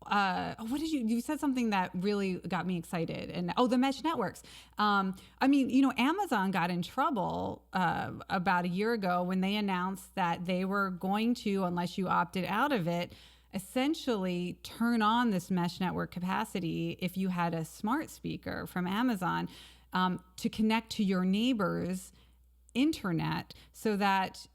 what did you said something that really got me excited, and the mesh networks. Amazon got in trouble about a year ago when they announced that they were going to, unless you opted out of it, essentially turn on this mesh network capacity if you had a smart speaker from Amazon to connect to your neighbor's internet, so that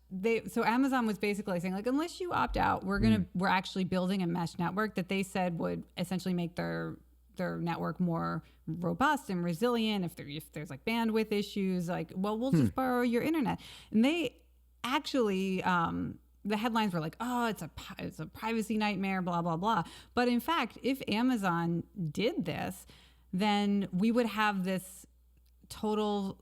Amazon was basically saying, like, unless you opt out, we're actually building a mesh network that they said would essentially make their network more robust and resilient if there's like bandwidth issues, like, well, we'll just borrow your internet. And they actually the headlines were like, it's a privacy nightmare, blah blah blah. But in fact, if Amazon did this, then we would have this total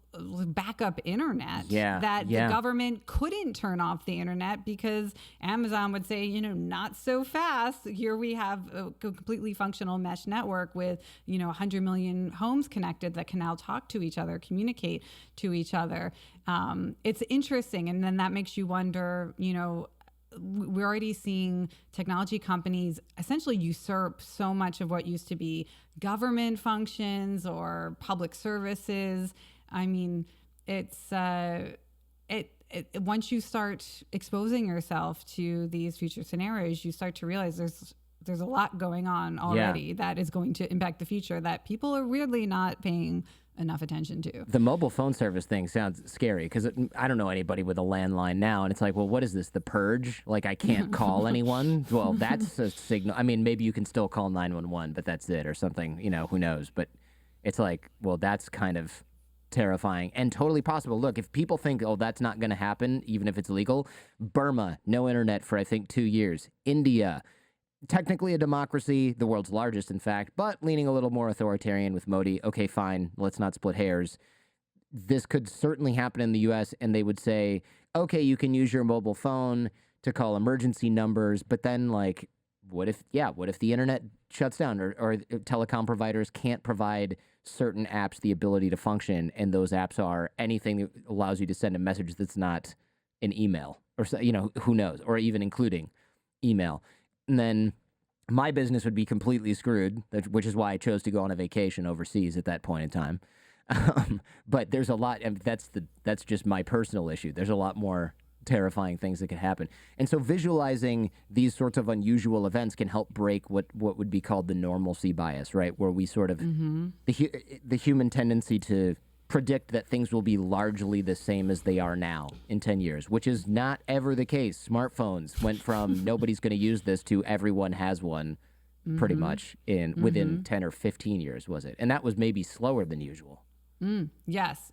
backup internet that the government couldn't turn off the internet, because Amazon would say, not so fast. Here we have a completely functional mesh network with 100 million homes connected that can now talk to each other, communicate to each other. It's interesting, and then that makes you wonder, we're already seeing technology companies essentially usurp so much of what used to be government functions or public services. I mean, it's once you start exposing yourself to these future scenarios, you start to realize there's a lot going on already that is going to impact the future that people are weirdly not paying enough attention to. The mobile phone service thing sounds scary, because I don't know anybody with a landline now, and it's like, well, what is this, the purge? Like, I can't call anyone? Well, that's a signal. I mean, maybe you can still call 911, but that's it, or something, who knows? But it's like, well, that's kind of terrifying and totally possible. Look, if people think, that's not going to happen, even if it's legal, Burma, no internet for, I think, 2 years. India, technically a democracy, the world's largest, in fact, but leaning a little more authoritarian with Modi. Okay, fine, let's not split hairs. This could certainly happen in the U.S., and they would say, okay, you can use your mobile phone to call emergency numbers, but then, like, what if the internet shuts down, or telecom providers can't provide certain apps the ability to function, and those apps are anything that allows you to send a message that's not an email, or, who knows, or even including email. And then my business would be completely screwed, which is why I chose to go on a vacation overseas at that point in time. But there's a lot, and that's just my personal issue. There's a lot more terrifying things that could happen. And so visualizing these sorts of unusual events can help break what would be called the normalcy bias, right? Where we sort of, the human tendency to predict that things will be largely the same as they are now in 10 years, which is not ever the case. Smartphones went from nobody's going to use this to everyone has one pretty much within 10 or 15 years, was it? And that was maybe slower than usual. Yes.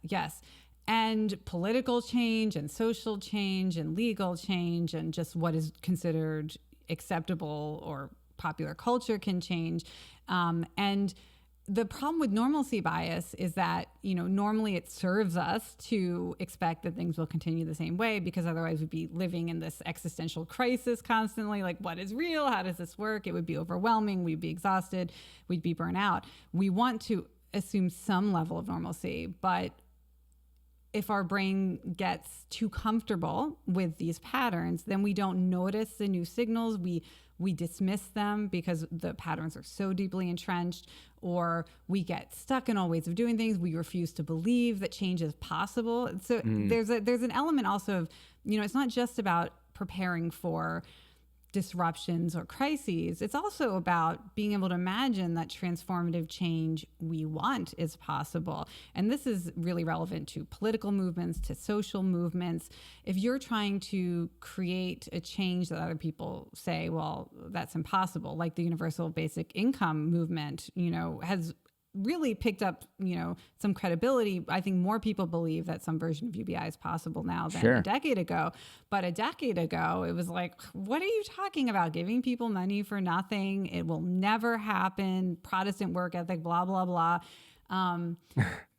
And political change and social change and legal change and just what is considered acceptable or popular culture can change. And the problem with normalcy bias is that, normally it serves us to expect that things will continue the same way, because otherwise we'd be living in this existential crisis constantly. Like, what is real? How does this work? It would be overwhelming. We'd be exhausted. We'd be burnt out. We want to assume some level of normalcy, but if our brain gets too comfortable with these patterns, then we don't notice the new signals. We dismiss them because the patterns are so deeply entrenched, or we get stuck in old ways of doing things. We refuse to believe that change is possible. So there's an element also of, it's not just about preparing for disruptions or crises. It's also about being able to imagine that transformative change we want is possible. And this is really relevant to political movements, to social movements. If you're trying to create a change that other people say, well, that's impossible, like the universal basic income movement, has really picked up, some credibility. I think more people believe that some version of UBI is possible now than a decade ago. But a decade ago, it was like, what are you talking about? Giving people money for nothing. It will never happen. Protestant work ethic, blah, blah, blah.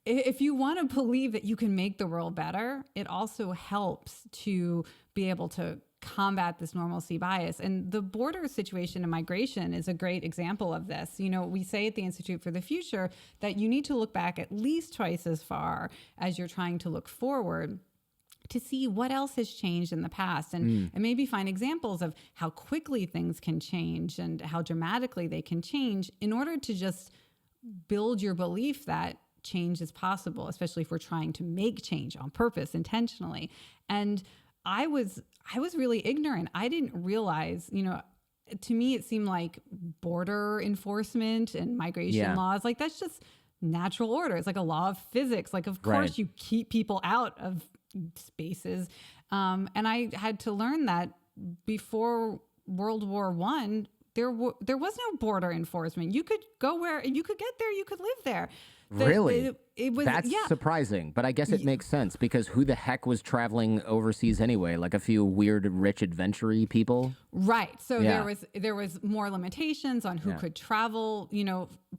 If you want to believe that you can make the world better, it also helps to be able to combat this normalcy bias. And the border situation and migration is a great example of this. We say at the Institute for the Future that you need to look back at least twice as far as you're trying to look forward to see what else has changed in the past, and maybe find examples of how quickly things can change and how dramatically they can change, in order to just build your belief that change is possible, especially if we're trying to make change on purpose, intentionally. And I was really ignorant. I didn't realize, to me, it seemed like border enforcement and migration laws, like that's just natural order. It's like a law of physics. Like, of course you keep people out of spaces. And I had to learn that before World War I, there was no border enforcement. You could go where you could get there. You could live there. Really? It was, That's surprising, but I guess it makes sense, because who the heck was traveling overseas anyway? Like a few weird, rich, adventure-y people? Right. So there was more limitations on who could travel,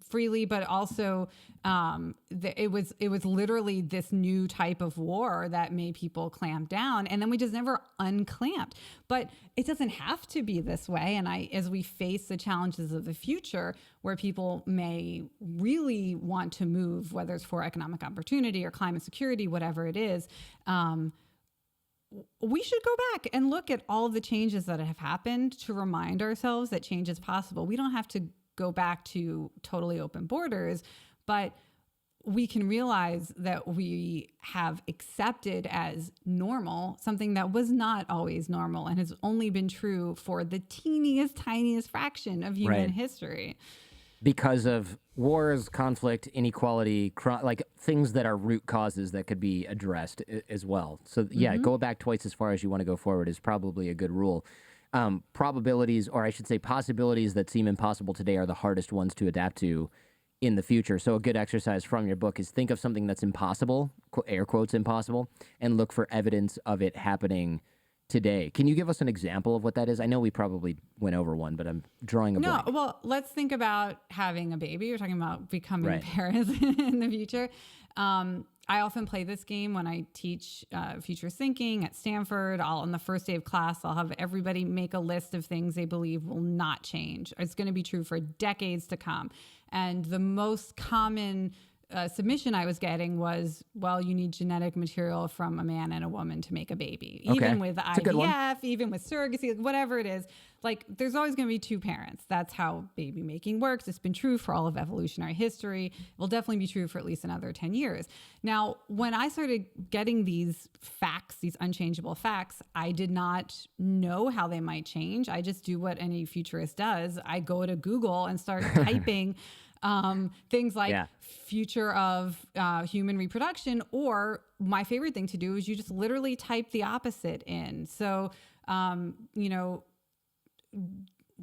freely, but also it was literally this new type of war that made people clamp down, and then we just never unclamped. But it doesn't have to be this way. And as we face the challenges of the future, where people may really want to move, whether it's for economic opportunity or climate security, whatever it is, we should go back and look at all of the changes that have happened to remind ourselves that change is possible. We don't have to go back to totally open borders, but we can realize that we have accepted as normal something that was not always normal and has only been true for the teeniest, tiniest fraction of human history. Because of wars, conflict, inequality, like things that are root causes that could be addressed as well. So go back twice as far as you want to go forward is probably a good rule. Probabilities, or I should say possibilities that seem impossible today, are the hardest ones to adapt to in the future. So a good exercise from your book is think of something that's impossible, air quotes impossible, and look for evidence of it happening today. Can you give us an example of what that is? I know we probably went over one, but I'm drawing a blank. Well, let's think about having a baby. You're talking about becoming parents in the future. I often play this game when I teach futurist thinking at Stanford. On the first day of class, I'll have everybody make a list of things they believe will not change. It's going to be true for decades to come. And the most common submission I was getting was, well, you need genetic material from a man and a woman to make a baby. Okay. Even with It's a good one. IVF, even with surrogacy, whatever it is, like there's always going to be two parents. That's how baby making works. It's been true for all of evolutionary history. It will definitely be true for at least another 10 years. Now, when I started getting these facts, these unchangeable facts, I did not know how they might change. I just do what any futurist does. I go to Google and start typing things like future of human reproduction, or my favorite thing to do is you just literally type the opposite in. So,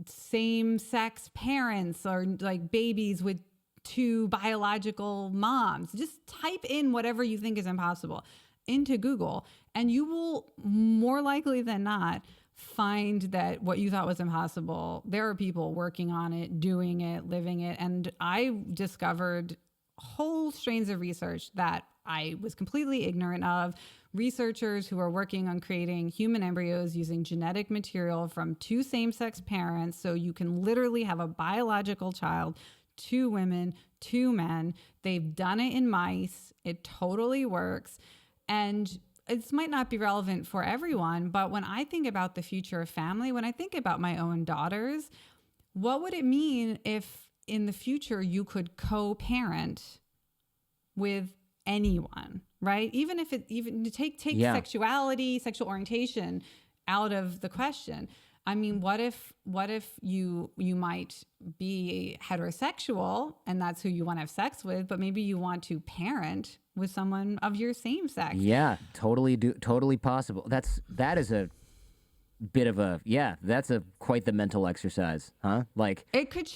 same-sex parents or like babies with two biological moms. Just type in whatever you think is impossible into Google, and you will more likely than not find that what you thought was impossible, there are people working on it, doing it, living it. And I discovered whole strains of research that I was completely ignorant of. Researchers who are working on creating human embryos using genetic material from two same-sex parents. So you can literally have a biological child, two women, two men. They've done it in mice. It totally works. And this might not be relevant for everyone, but when I think about the future of family, when I think about my own daughters, what would it mean if in the future you could co-parent with anyone, right? Even if it even to take sexuality, sexual orientation out of the question. I mean, what if you might be heterosexual and that's who you want to have sex with, but maybe you want to parent with someone of your same sex? Yeah, totally possible. That is a bit of that's quite the mental exercise, huh? Like it could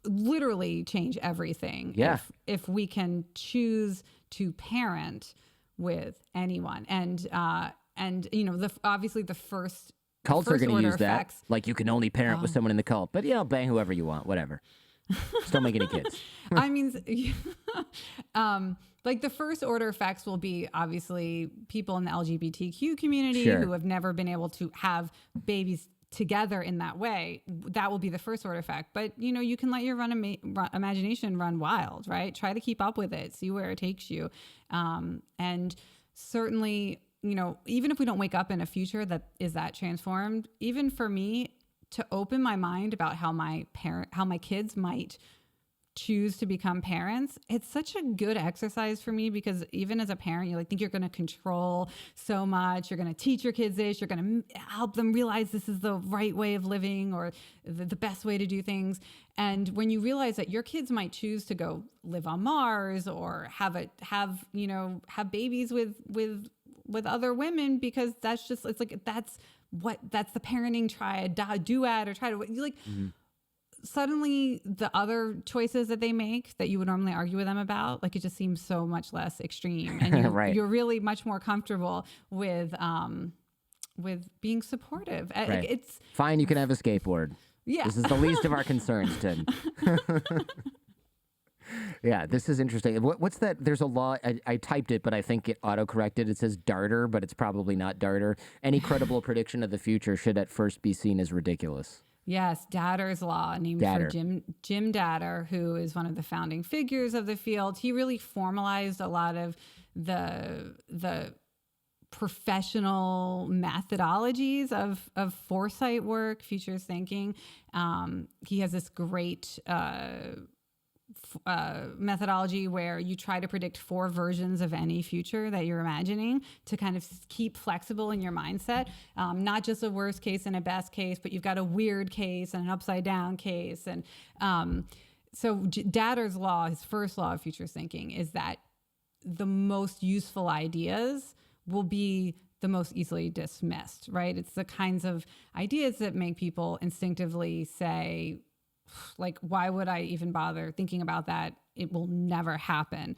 literally change everything. Yeah. If we can choose to parent with anyone, and obviously the first. Cults are going to use that. Effects. Like you can only parent with someone in the cult, but bang whoever you want, whatever. Just don't make any kids. I mean, like the first order effects will be obviously people in the LGBTQ community who have never been able to have babies together in that way. That will be the first order effect. But, you can let your imagination run wild, right? Try to keep up with it, see where it takes you. And certainly, even if we don't wake up in a future that is that transformed, even for me to open my mind about how my kids might choose to become parents, it's such a good exercise for me, because even as a parent, you think you're going to control so much. You're going to teach your kids this. You're going to help them realize this is the right way of living or the best way to do things. And when you realize that your kids might choose to go live on Mars or have babies with other women, because that's the parenting triad, duad, or try to suddenly the other choices that they make that you would normally argue with them about, it just seems so much less extreme, and you're really much more comfortable with being supportive. Right. It's fine. You can have a skateboard. Yeah. This is the least of our concerns, Tim. Yeah, this is interesting. What's that? There's a law. I typed it, but I think it auto-corrected. It says darter, but it's probably not darter. Any credible prediction of the future should at first be seen as ridiculous. Yes, Datter's law, named for Jim Datter, who is one of the founding figures of the field. He really formalized a lot of the professional methodologies of foresight work, futures thinking. He has this great methodology where you try to predict 4 versions of any future that you're imagining to kind of keep flexible in your mindset. Not just a worst case and a best case, but you've got a weird case and an upside down case. And so Datter's law, his first law of futures thinking, is that the most useful ideas will be the most easily dismissed, right? It's the kinds of ideas that make people instinctively say, why would I even bother thinking about that? It will never happen.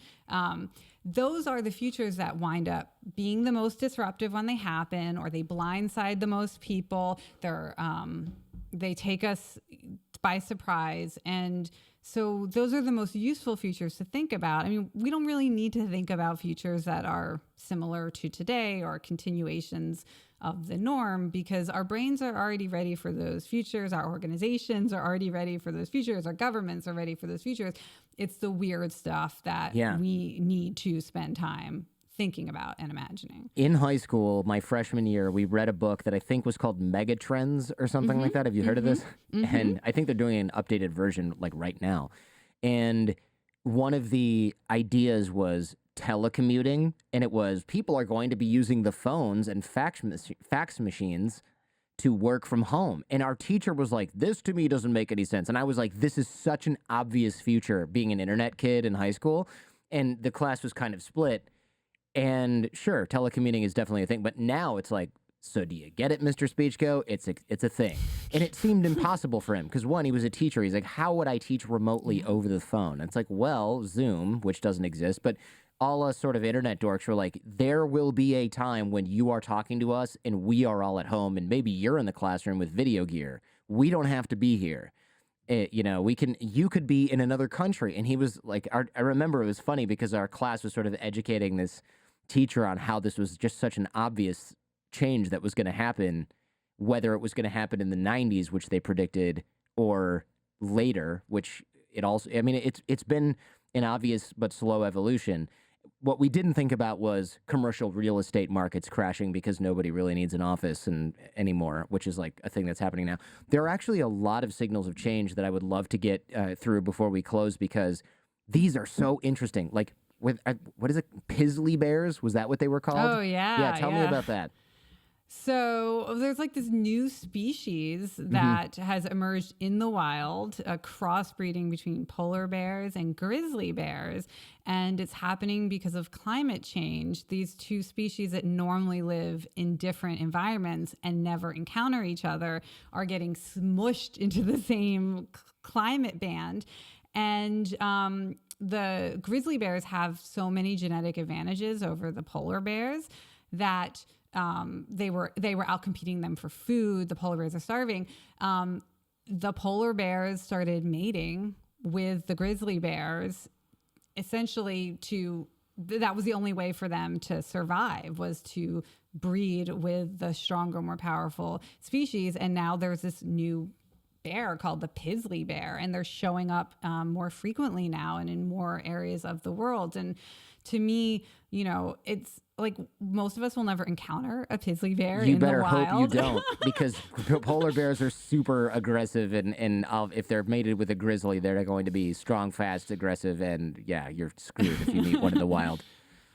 Those are the futures that wind up being the most disruptive when they happen, or they blindside the most people. They take us by surprise. And so those are the most useful futures to think about. I mean, we don't really need to think about futures that are similar to today or continuations of the norm, because our brains are already ready for those futures. Our organizations are already ready for those futures. Our governments are ready for those futures. It's the weird stuff that we need to spend time thinking about and imagining. In high school, my freshman year, we read a book that I think was called Megatrends or something like that. Have you heard of this? And I think they're doing an updated version like right now. And one of the ideas was telecommuting, and it was people are going to be using the phones and fax machines to work from home. And our teacher was like, this to me doesn't make any sense. And I was like, this is such an obvious future, being an internet kid in high school. And the class was kind of split. And sure, telecommuting is definitely a thing. But now it's like, so do you get it, Mr. Speechko? It's a thing. And it seemed impossible for him because, one, he was a teacher. He's like, how would I teach remotely over the phone? And it's like, well, Zoom, which doesn't exist, but all us sort of internet dorks were like, there will be a time when you are talking to us and we are all at home and maybe you're in the classroom with video gear. We don't have to be here. You could be in another country. And he was like, I remember it was funny because our class was sort of educating this teacher on how this was just such an obvious change that was going to happen, whether it was going to happen in the 90s, which they predicted, or later, which it also, I mean, it's been an obvious but slow evolution. What we didn't think about was commercial real estate markets crashing because nobody really needs an office anymore, which is like a thing that's happening now. There are actually a lot of signals of change that I would love to get through before we close, because these are so interesting. Like with, what is it? Pizzly bears? Was that what they were called? Oh, yeah. Yeah, tell me about that. So there's like this new species that has emerged in the wild, a crossbreeding between polar bears and grizzly bears. And it's happening because of climate change. These two species that normally live in different environments and never encounter each other are getting smushed into the same climate band. And the grizzly bears have so many genetic advantages over the polar bears that they were out competing them for food. The polar bears are starving. The polar bears started mating with the grizzly bears, essentially that was the only way for them to survive, was to breed with the stronger, more powerful species. And now there's this new bear called the Pizzly bear, and they're showing up more frequently now and in more areas of the world. And to me, it's like most of us will never encounter a Pizzly bear in the wild. You better hope you don't, because polar bears are super aggressive, and if they're mated with a grizzly, they're going to be strong, fast, aggressive, and yeah, you're screwed if you meet one in the wild.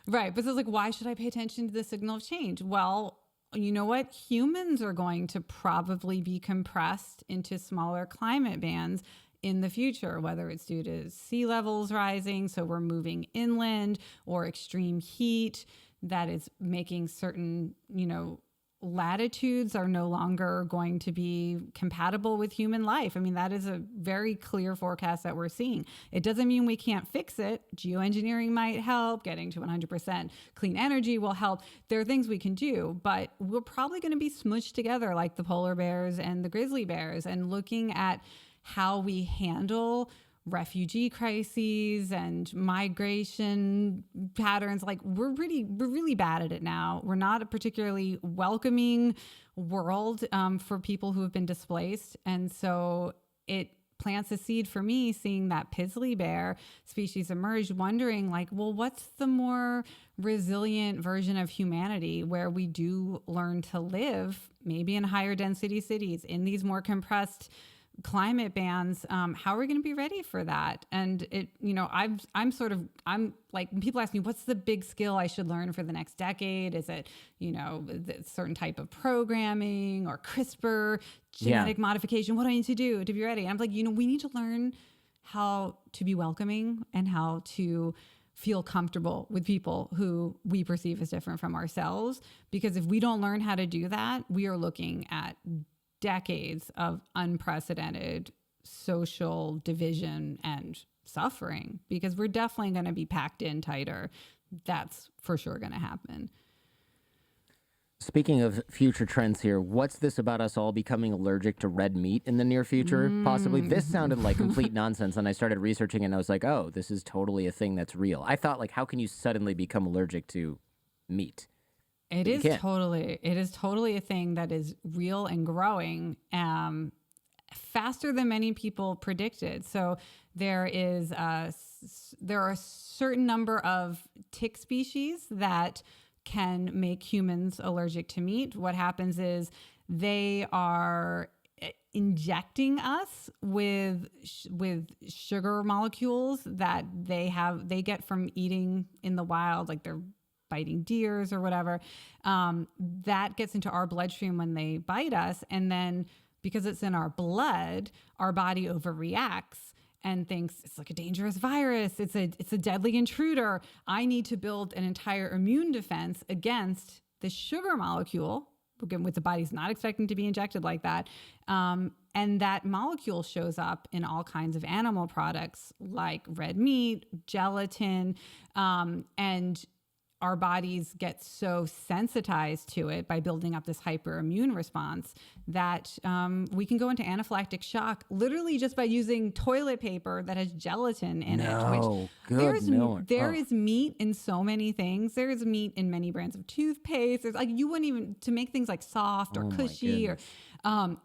Right. But so it's like, why should I pay attention to the signal of change? Well, you know what? Humans are going to probably be compressed into smaller climate bands in the future, whether it's due to sea levels rising, so we're moving inland, or extreme heat that is making certain, latitudes are no longer going to be compatible with human life. I mean, that is a very clear forecast that we're seeing. It doesn't mean we can't fix it. Geoengineering might help. Getting to 100% clean energy will help. There are things we can do, but we're probably going to be smushed together like the polar bears and the grizzly bears. And looking at how we handle refugee crises and migration patterns, like we're really bad at it now. We're not a particularly welcoming world for people who have been displaced. And so it plants a seed for me, seeing that Pizzly bear species emerge, wondering like, well, what's the more resilient version of humanity where we do learn to live maybe in higher density cities, in these more compressed climate bands? How are we going to be ready for that? And I'm like, when people ask me, what's the big skill I should learn for the next decade? Is it, the certain type of programming or CRISPR, genetic modification? What do I need to do to be ready? And I'm like, we need to learn how to be welcoming and how to feel comfortable with people who we perceive as different from ourselves. Because if we don't learn how to do that, we are looking at decades of unprecedented social division and suffering, because we're definitely going to be packed in tighter. That's for sure going to happen. Speaking of future trends here, what's this about us all becoming allergic to red meat in the near future, possibly? This sounded like complete nonsense, and I started researching, and I was like, oh, this is totally a thing that's real. I thought, like, how can you suddenly become allergic to meat? It is totally a thing that is real and growing faster than many people predicted. So there are a certain number of tick species that can make humans allergic to meat. What happens is they are injecting us with sugar molecules that they get from eating in the wild, like they're biting deers or whatever. That gets into our bloodstream when they bite us, and then because it's in our blood, our body overreacts and thinks it's like a dangerous virus. It's a deadly intruder. I need to build an entire immune defense against the sugar molecule, which the body's not expecting to be injected like that. And that molecule shows up in all kinds of animal products like red meat, gelatin, and our bodies get so sensitized to it by building up this hyperimmune response that we can go into anaphylactic shock literally just by using toilet paper that has gelatin in it. There is meat in so many things. There is meat in many brands of toothpaste. There's you wouldn't even, to make things like soft or cushy or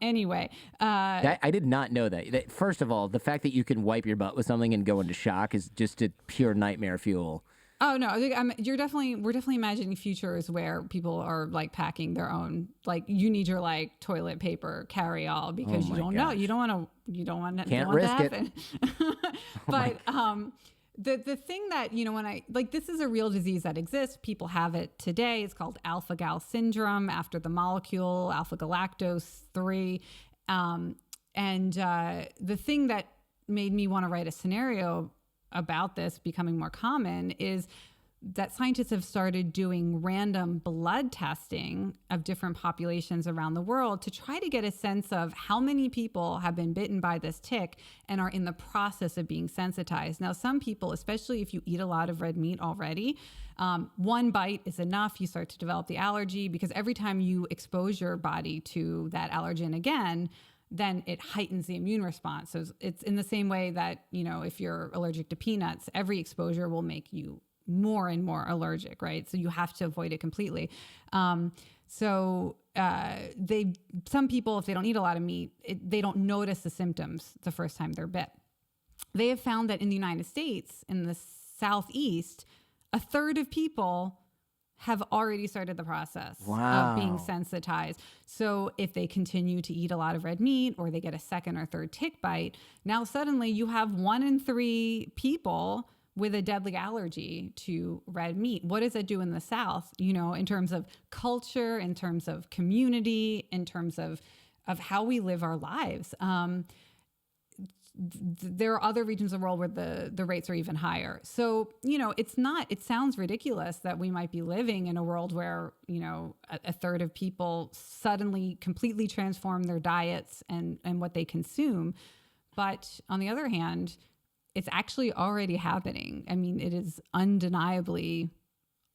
anyway. I did not know that. First of all, the fact that you can wipe your butt with something and go into shock is just a pure nightmare fuel. Oh no! We're definitely imagining futures where people are like packing their own, like you need your like toilet paper carry all because you don't know, you don't want to can't risk it. But the thing that when I this is a real disease that exists. People have it today. It's called alpha gal syndrome after the molecule alpha galactose 3. And the thing that made me want to write a scenario about this becoming more common is that scientists have started doing random blood testing of different populations around the world to try to get a sense of how many people have been bitten by this tick and are in the process of being sensitized. Now, some people, especially if you eat a lot of red meat already, one bite is enough. You start to develop the allergy because every time you expose your body to that allergen again, then it heightens the immune response. So it's in the same way that, if you're allergic to peanuts, every exposure will make you more and more allergic, right? So you have to avoid it completely. Some people, if they don't eat a lot of meat, they don't notice the symptoms the first time they're bit. They have found that in the United States, in the Southeast, a third of people have already started the process of being sensitized. So if they continue to eat a lot of red meat or they get a second or third tick bite, now suddenly you have 1 in 3 people with a deadly allergy to red meat. What does that do in the South, in terms of culture, in terms of community, in terms of how we live our lives? There are other regions of the world where the rates are even higher. So, it sounds ridiculous that we might be living in a world where, a third of people suddenly completely transform their diets and what they consume. But on the other hand, it's actually already happening. I mean, it is undeniably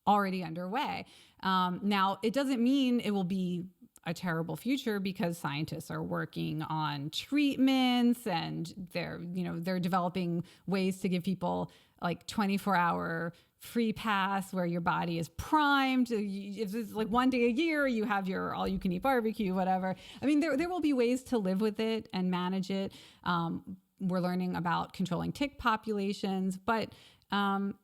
already underway. Now, it doesn't mean it will be a terrible future because scientists are working on treatments and they're developing ways to give people like 24-hour free pass where your body is primed. If it's like one day a year, you have your all-you-can-eat barbecue, whatever. I mean, there will be ways to live with it and manage it. We're learning about controlling tick populations, but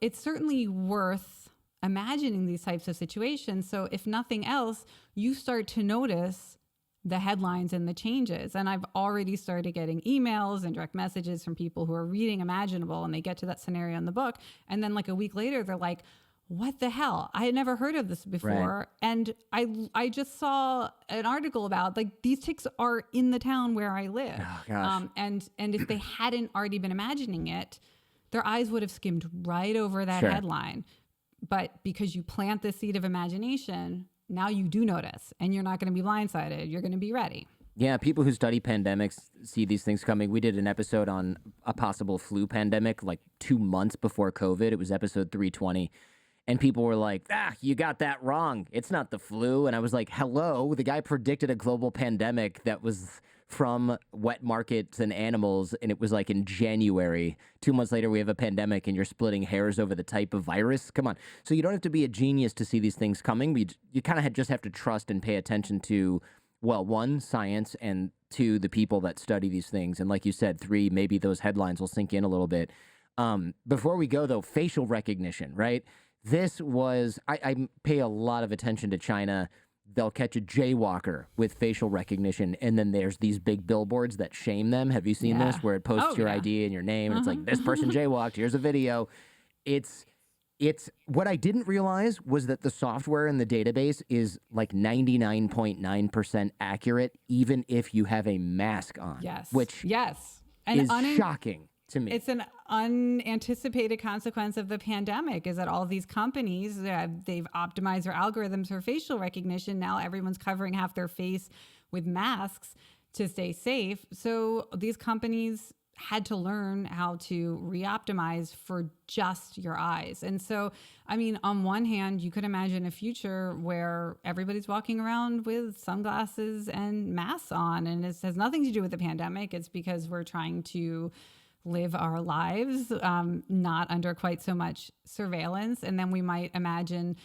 it's certainly worth imagining these types of situations. So if nothing else, you start to notice the headlines and the changes. And I've already started getting emails and direct messages from people who are reading Imaginable and they get to that scenario in the book. And then like a week later, they're like, what the hell? I had never heard of this before. Right. And I just saw an article about like these ticks are in the town where I live. Oh, gosh. And if they hadn't already been imagining it, their eyes would have skimmed right over that headline. But because you plant the seed of imagination, now you do notice and you're not going to be blindsided. You're going to be ready. Yeah, people who study pandemics see these things coming. We did an episode on a possible flu pandemic like 2 months before COVID. It was episode 320. And people were like, you got that wrong. It's not the flu. And I was like, hello, the guy predicted a global pandemic that was from wet markets and animals, and it was like in January. 2 months later, we have a pandemic, and you're splitting hairs over the type of virus. Come on. So you don't have to be a genius to see these things coming. You kind of just have to trust and pay attention to, well, one, science, and two, the people that study these things. And like you said, three, maybe those headlines will sink in a little bit. Before we go, though, facial recognition, right? This was, I pay a lot of attention to China. They'll catch a jaywalker with facial recognition, and then there's these big billboards that shame them. Have you seen this, where it posts your ID and your name, and it's like, this person jaywalked, here's a video. It's what I didn't realize was that the software in the database is like 99.9% accurate, even if you have a mask on. Yes. Which And is shocking to me. It's an unanticipated consequence of the pandemic, is that all these companies, they've optimized their algorithms for facial recognition. Now everyone's covering half their face with masks to stay safe. So these companies had to learn how to re-optimize for just your eyes. And so, I mean, on one hand, you could imagine a future where everybody's walking around with sunglasses and masks on, and it has nothing to do with the pandemic. It's because we're trying to live our lives, not under quite so much surveillance. And then we might imagine,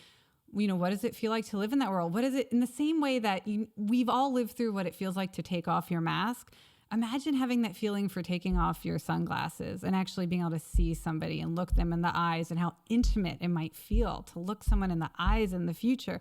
what does it feel like to live in that world? What is it, in the same way that we've all lived through what it feels like to take off your mask? Imagine having that feeling for taking off your sunglasses and actually being able to see somebody and look them in the eyes, and how intimate it might feel to look someone in the eyes in the future.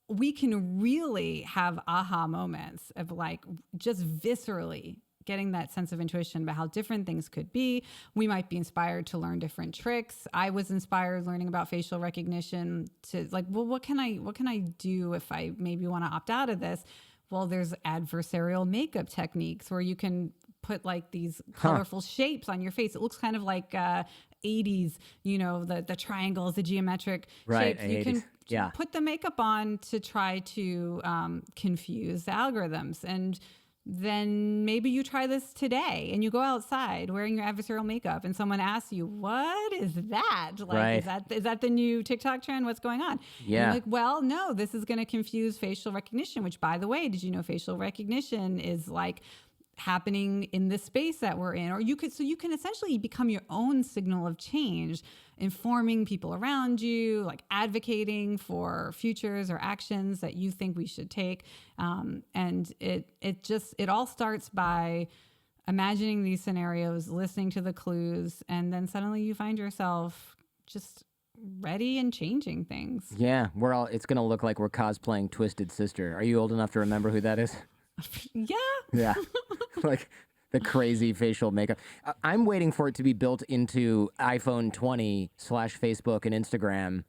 We can really have aha moments of like just viscerally getting that sense of intuition about how different things could be. We might be inspired to learn different tricks. I was inspired learning about facial recognition to like, well, what can I do if I maybe want to opt out of this? Well, there's adversarial makeup techniques where you can put like these colorful shapes on your face. It looks kind of like 80s, the triangles, the geometric shapes. You can put the makeup on to try to confuse the algorithms. And then maybe you try this today and you go outside wearing your adversarial makeup and someone asks you, what is that? Like, is that the new TikTok trend? What's going on? Yeah. And you're like, well, no, this is going to confuse facial recognition, which, by the way, did you know facial recognition is like happening in the space that we're in? Or you can essentially become your own signal of change, informing people around you, like advocating for futures or actions that you think we should take. And it all starts by imagining these scenarios, listening to the clues, and then suddenly you find yourself just ready and changing things. Yeah, it's going to look like we're cosplaying Twisted Sister. Are you old enough to remember who that is? Yeah. Yeah. Like the crazy facial makeup. I'm waiting for it to be built into iPhone 20 / Facebook and Instagram.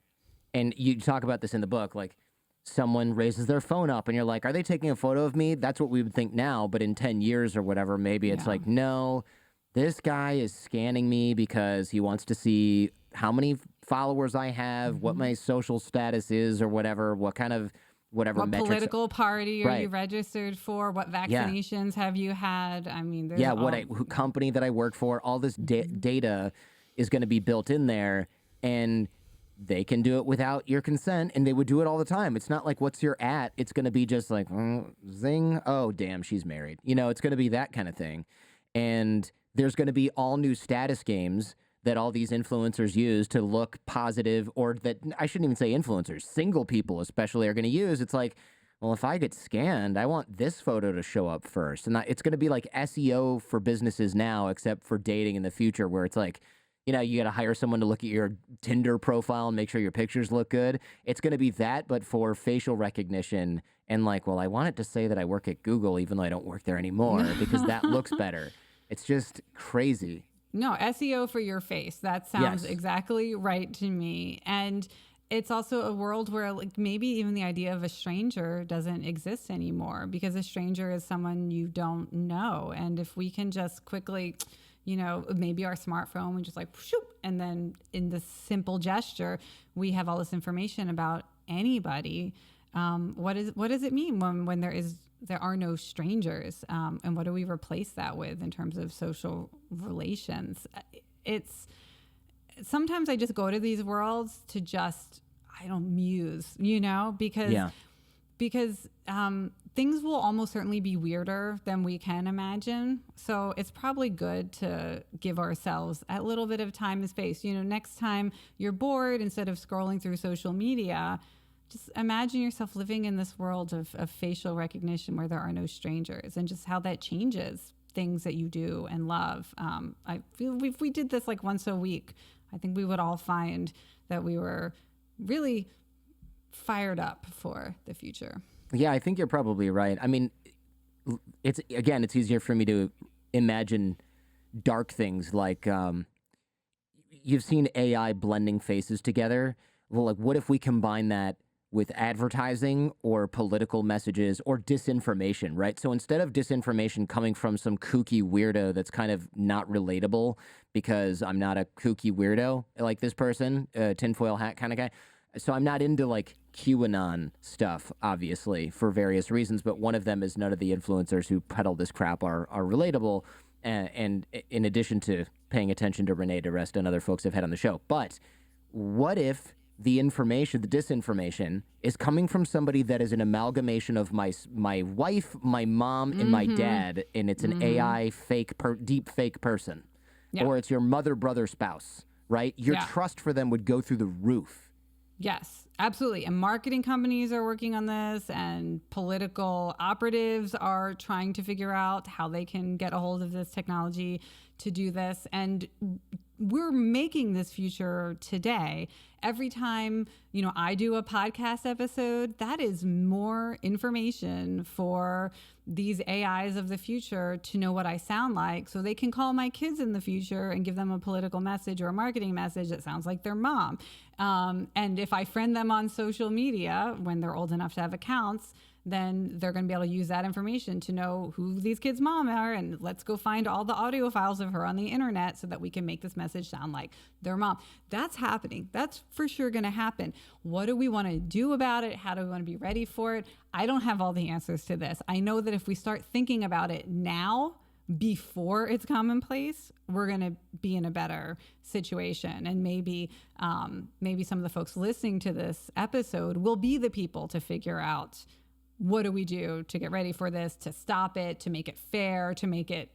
And you talk about this in the book, like someone raises their phone up and you're like, are they taking a photo of me? That's what we would think now. But in 10 years or whatever, maybe it's like, no, this guy is scanning me because he wants to see how many followers I have, what my social status is or whatever, what what metrics. Political party are you registered for? What vaccinations have you had? I mean, there's what company that I work for. All this data is going to be built in there, and they can do it without your consent, and they would do it all the time. It's not like, what's your at? It's going to be just like, zing, oh, damn, she's married. It's going to be that kind of thing. And there's going to be all new status games that all these influencers use to look positive, or that I shouldn't even say influencers, single people especially are going to use. It's like, well, if I get scanned, I want this photo to show up first. And it's going to be like SEO for businesses now, except for dating in the future, where it's like, you got to hire someone to look at your Tinder profile and make sure your pictures look good. It's going to be that, but for facial recognition. And like, well, I want it to say that I work at Google, even though I don't work there anymore, because that looks better. It's just crazy. No, SEO for your face. That sounds exactly right to me. And it's also a world where like maybe even the idea of a stranger doesn't exist anymore, because a stranger is someone you don't know. And if we can just quickly, maybe our smartphone, we just like, shoop, and then in this simple gesture, we have all this information about anybody. What does it mean when there are no strangers, and what do we replace that with in terms of social relations? Sometimes I just go to these worlds to just, muse, because because things will almost certainly be weirder than we can imagine. So it's probably good to give ourselves a little bit of time and space. Next time you're bored, instead of scrolling through social media, just imagine yourself living in this world of facial recognition where there are no strangers, and just how that changes things that you do and love. I feel if we did this like once a week, I think we would all find that we were really fired up for the future. Yeah, I think you're probably right. I mean, it's easier for me to imagine dark things like you've seen AI blending faces together. Well, like, what if we combine that with advertising or political messages or disinformation, right? So instead of disinformation coming from some kooky weirdo that's kind of not relatable because I'm not a kooky weirdo like this person, tinfoil hat kind of guy. So I'm not into like QAnon stuff, obviously, for various reasons. But one of them is none of the influencers who peddle this crap are relatable. And in addition to paying attention to Renee DeRest and other folks I've had on the show. But what if the information, the disinformation, is coming from somebody that is an amalgamation of my wife, my mom, and my dad, and it's an AI deep fake person? Yeah. Or it's your mother, brother, spouse, right? Your trust for them would go through the roof. Yes, absolutely. And marketing companies are working on this, and political operatives are trying to figure out how they can get a hold of this technology to do this. And we're making this future today. Every time, I do a podcast episode, that is more information for these AIs of the future to know what I sound like, so they can call my kids in the future and give them a political message or a marketing message that sounds like their mom. And if I friend them on social media when they're old enough to have accounts, then they're going to be able to use that information to know who these kids' mom are, and let's go find all the audio files of her on the internet so that we can make this message sound like their mom. That's happening. That's for sure going to happen. What do we want to do about it? How do we want to be ready for it? I don't have all the answers to this. I know that if we start thinking about it now, before it's commonplace, we're going to be in a better situation. And maybe some of the folks listening to this episode will be the people to figure out, what do we do to get ready for this, to stop it, to make it fair, to make it,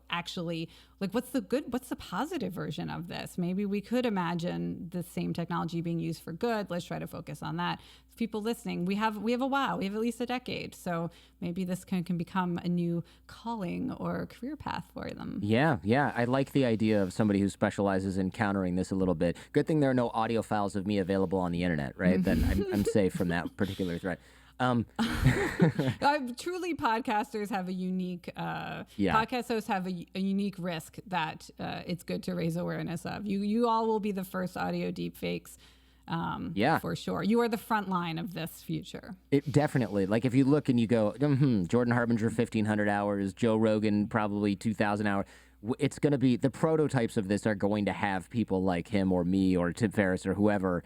actually, like, what's the positive version of this? Maybe we could imagine the same technology being used for good. Let's try to focus on that. People listening, we have a while, we have at least a decade. So maybe this can become a new calling or career path for them. Yeah. I like the idea of somebody who specializes in countering this a little bit. Good thing there are no audio files of me available on the internet, right? Then I'm safe from that particular threat. Truly, podcasters have a unique podcast hosts have a unique risk that it's good to raise awareness of. You all will be the first audio deepfakes, for sure. You are the front line of this future. It definitely, like, if you look and you go, Jordan Harbinger 1,500 hours, Joe Rogan probably 2,000 hours. It's going to be, the prototypes of this are going to have people like him or me or Tim Ferriss or whoever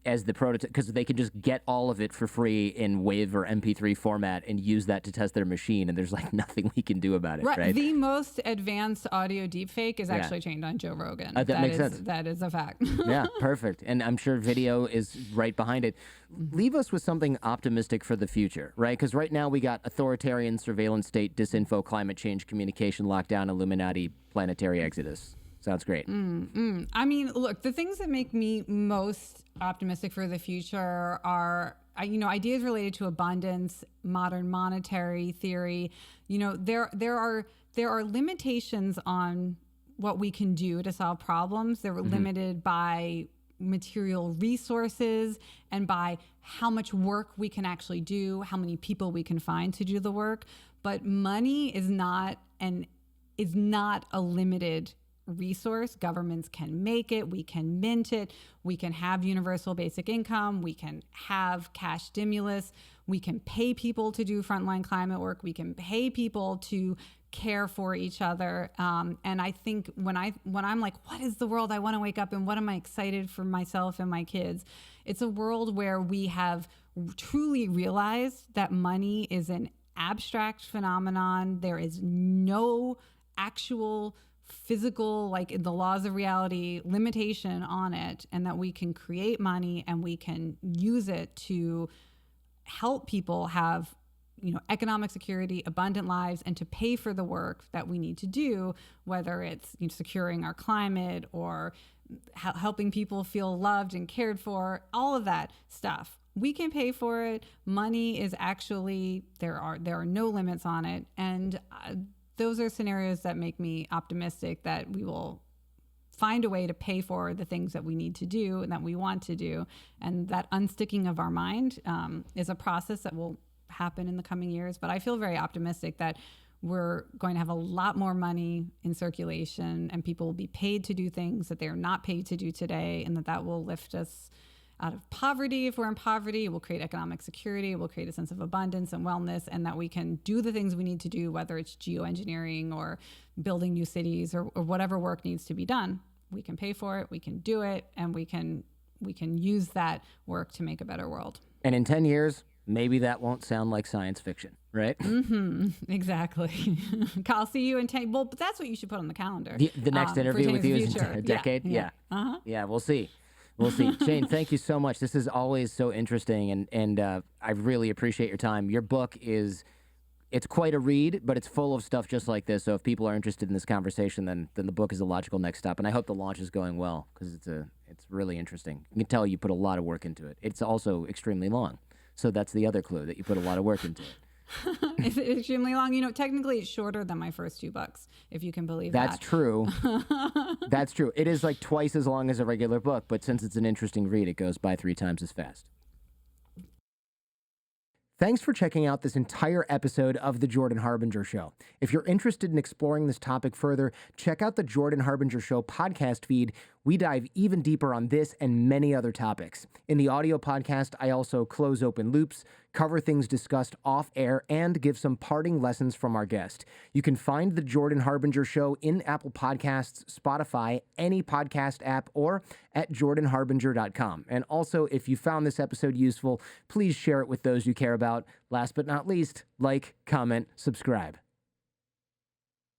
as the prototype, because they can just get all of it for free in WAV or MP3 format and use that to test their machine, and there's like nothing we can do about it. Right. The most advanced audio deepfake is actually trained on Joe Rogan. That makes sense. That is a fact. Yeah, perfect. And I'm sure video is right behind it. Leave us with something optimistic for the future, right? Because right now we got authoritarian surveillance state, disinfo, climate change, communication lockdown, Illuminati, planetary exodus. Sounds great. I mean, look, the things that make me most optimistic for the future are, ideas related to abundance, modern monetary theory. There are limitations on what we can do to solve problems. They're limited by material resources and by how much work we can actually do, how many people we can find to do the work. But money is not a limited resource. Governments can make it, we can mint it, we can have universal basic income, we can have cash stimulus, we can pay people to do frontline climate work, we can pay people to care for each other. And I think when I'm like, what is the world I want to wake up in? What am I excited for myself and my kids? It's a world where we have truly realized that money is an abstract phenomenon. There is no actual physical, like in the laws of reality, limitation on it, and that we can create money and we can use it to help people have economic security, abundant lives, and to pay for the work that we need to do, whether it's securing our climate or helping people feel loved and cared for, all of that stuff. We can pay for it. Money is actually, there are no limits on it. And those are scenarios that make me optimistic that we will find a way to pay for the things that we need to do and that we want to do. And that unsticking of our mind is a process that will happen in the coming years. But I feel very optimistic that we're going to have a lot more money in circulation and people will be paid to do things that they're not paid to do today, and that will lift us out of poverty. If we're in poverty, it will create economic security, it will create a sense of abundance and wellness, and that we can do the things we need to do, whether it's geoengineering or building new cities or whatever work needs to be done. We can pay for it, we can do it, and we can use that work to make a better world. And in 10 years, maybe that won't sound like science fiction, right? Mm-hmm. Exactly. I'll see you in 10. Well, but that's what you should put on the calendar. The next interview with you is in a decade? Yeah. Uh-huh. Yeah, we'll see. We'll see. Shane, thank you so much. This is always so interesting, and I really appreciate your time. Your book it's quite a read, but it's full of stuff just like this. So if people are interested in this conversation, then the book is a logical next stop. And I hope the launch is going well, because it's really interesting. You can tell you put a lot of work into it. It's also extremely long. So that's the other clue, that you put a lot of work into it. It's extremely long. Technically it's shorter than my first 2 books, if you can believe that. That's true. That's true. It is like twice as long as a regular book, but since it's an interesting read, it goes by 3 times as fast. Thanks for checking out this entire episode of The Jordan Harbinger Show. If you're interested in exploring this topic further, check out the Jordan Harbinger Show podcast feed. We dive even deeper on this and many other topics. In the audio podcast, I also close open loops, cover things discussed off air, and give some parting lessons from our guest. You can find The Jordan Harbinger Show in Apple Podcasts, Spotify, any podcast app, or at jordanharbinger.com. And also, if you found this episode useful, please share it with those you care about. Last but not least, like, comment, subscribe.